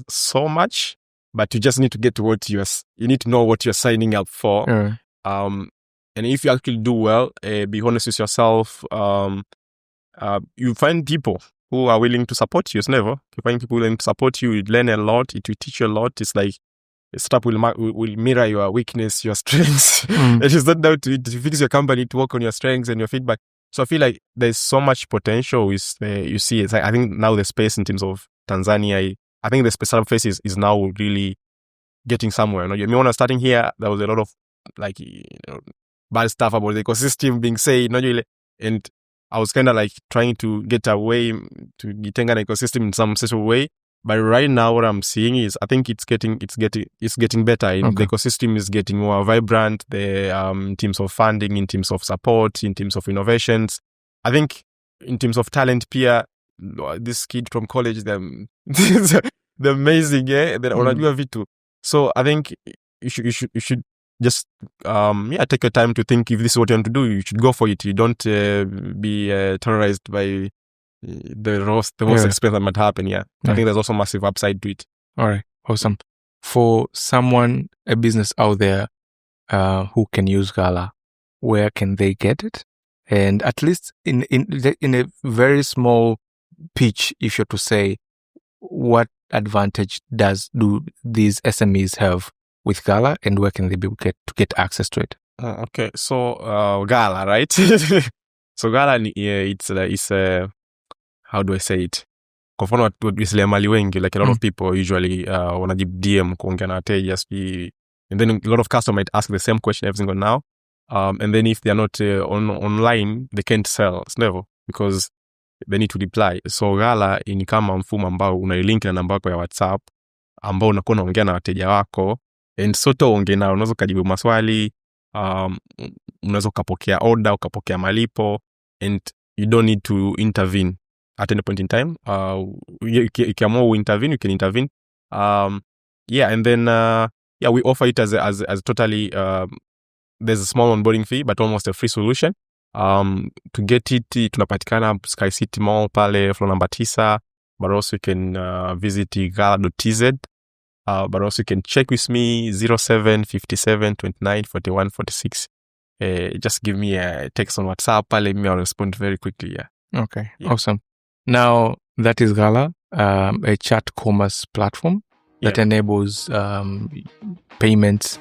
so much, but you just need to get to you need to know what you're signing up for. And if you actually do well, be honest with yourself. You find people who are willing to support you. It's never. You find people willing to support you. You learn a lot. It will teach you a lot. It's like a startup will mirror your weakness, your strengths. It is not down to fix your company, to work on your strengths and your feedback. So I feel like there's so much potential with you see. It's like, I think now the space in terms of Tanzania, I think the startup phase is now really getting somewhere. When I was starting here, there was a lot of bad stuff about the ecosystem being said, and I was kind of like trying to get away to get an ecosystem in some sort of way. But right now, what I'm seeing is, I think it's getting better. The ecosystem is getting more vibrant. In terms of funding, in terms of support, in terms of innovations. I think in terms of talent, Pia, this kid from college, they're amazing, yeah. They're unajua vitu. So I think you should just take your time to think if this is what you want to do. You should go for it. You don't be terrorized by the most expense that might happen. I think there's also massive upside to it. All right, awesome. For someone, a business out there who can use Gala, where can they get it? And at least in a very small pitch, if you're to say, what advantage do these SMEs have with Gala, and where can they get access to it? Okay, so Gala, right? So Gala, it's how do I say it? Kwa mfano wajisiamali wengi, like a lot of people usually wanajibu DM kuongea na wateja, and then a lot of customers might ask the same question every single now. And then if they're not online, they can't sell. It's never, because they need to reply. So Gala ni kama mfumo ambao unailink na namba yako ya WhatsApp, ambao unakuwa unaongea na wateja wako, and soto ongea nao, unaweza kujibu maswali, unaweza ukapokea order, ukapokea malipo, and you don't need to intervene at any point in time. Ukiamua uintervene, you can intervene. And then we offer it as totally there's a small onboarding fee, but almost a free solution. To get it, tunapatikana Sky City Mall pale floor number 9, but also you can visit gala.tz. But also you can check with me 07 57 29 41 46. Just give me a text on WhatsApp. Pale me, I'll respond very quickly. Okay, awesome. Now that is Gala, a chat commerce platform that enables payments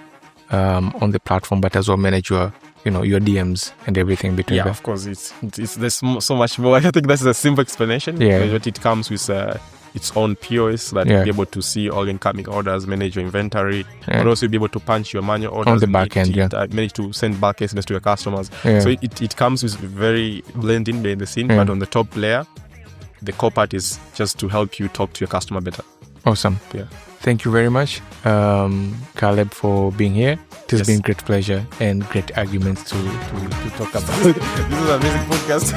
on the platform, but as well manage your DMs and everything between them. Of course, there's so much more. I think that's a simple explanation. But it comes with its own POS that you'll be able to see all incoming orders, manage your inventory, but also you'll be able to punch your manual orders on the back end. Manage to send bulk SMS to your customers. So it comes with very blending behind the scene, but on the top layer, the core part is just to help you talk to your customer better. Awesome. Thank you very much, Caleb, for being here. It has been great pleasure and great arguments to talk about. This is an amazing podcast.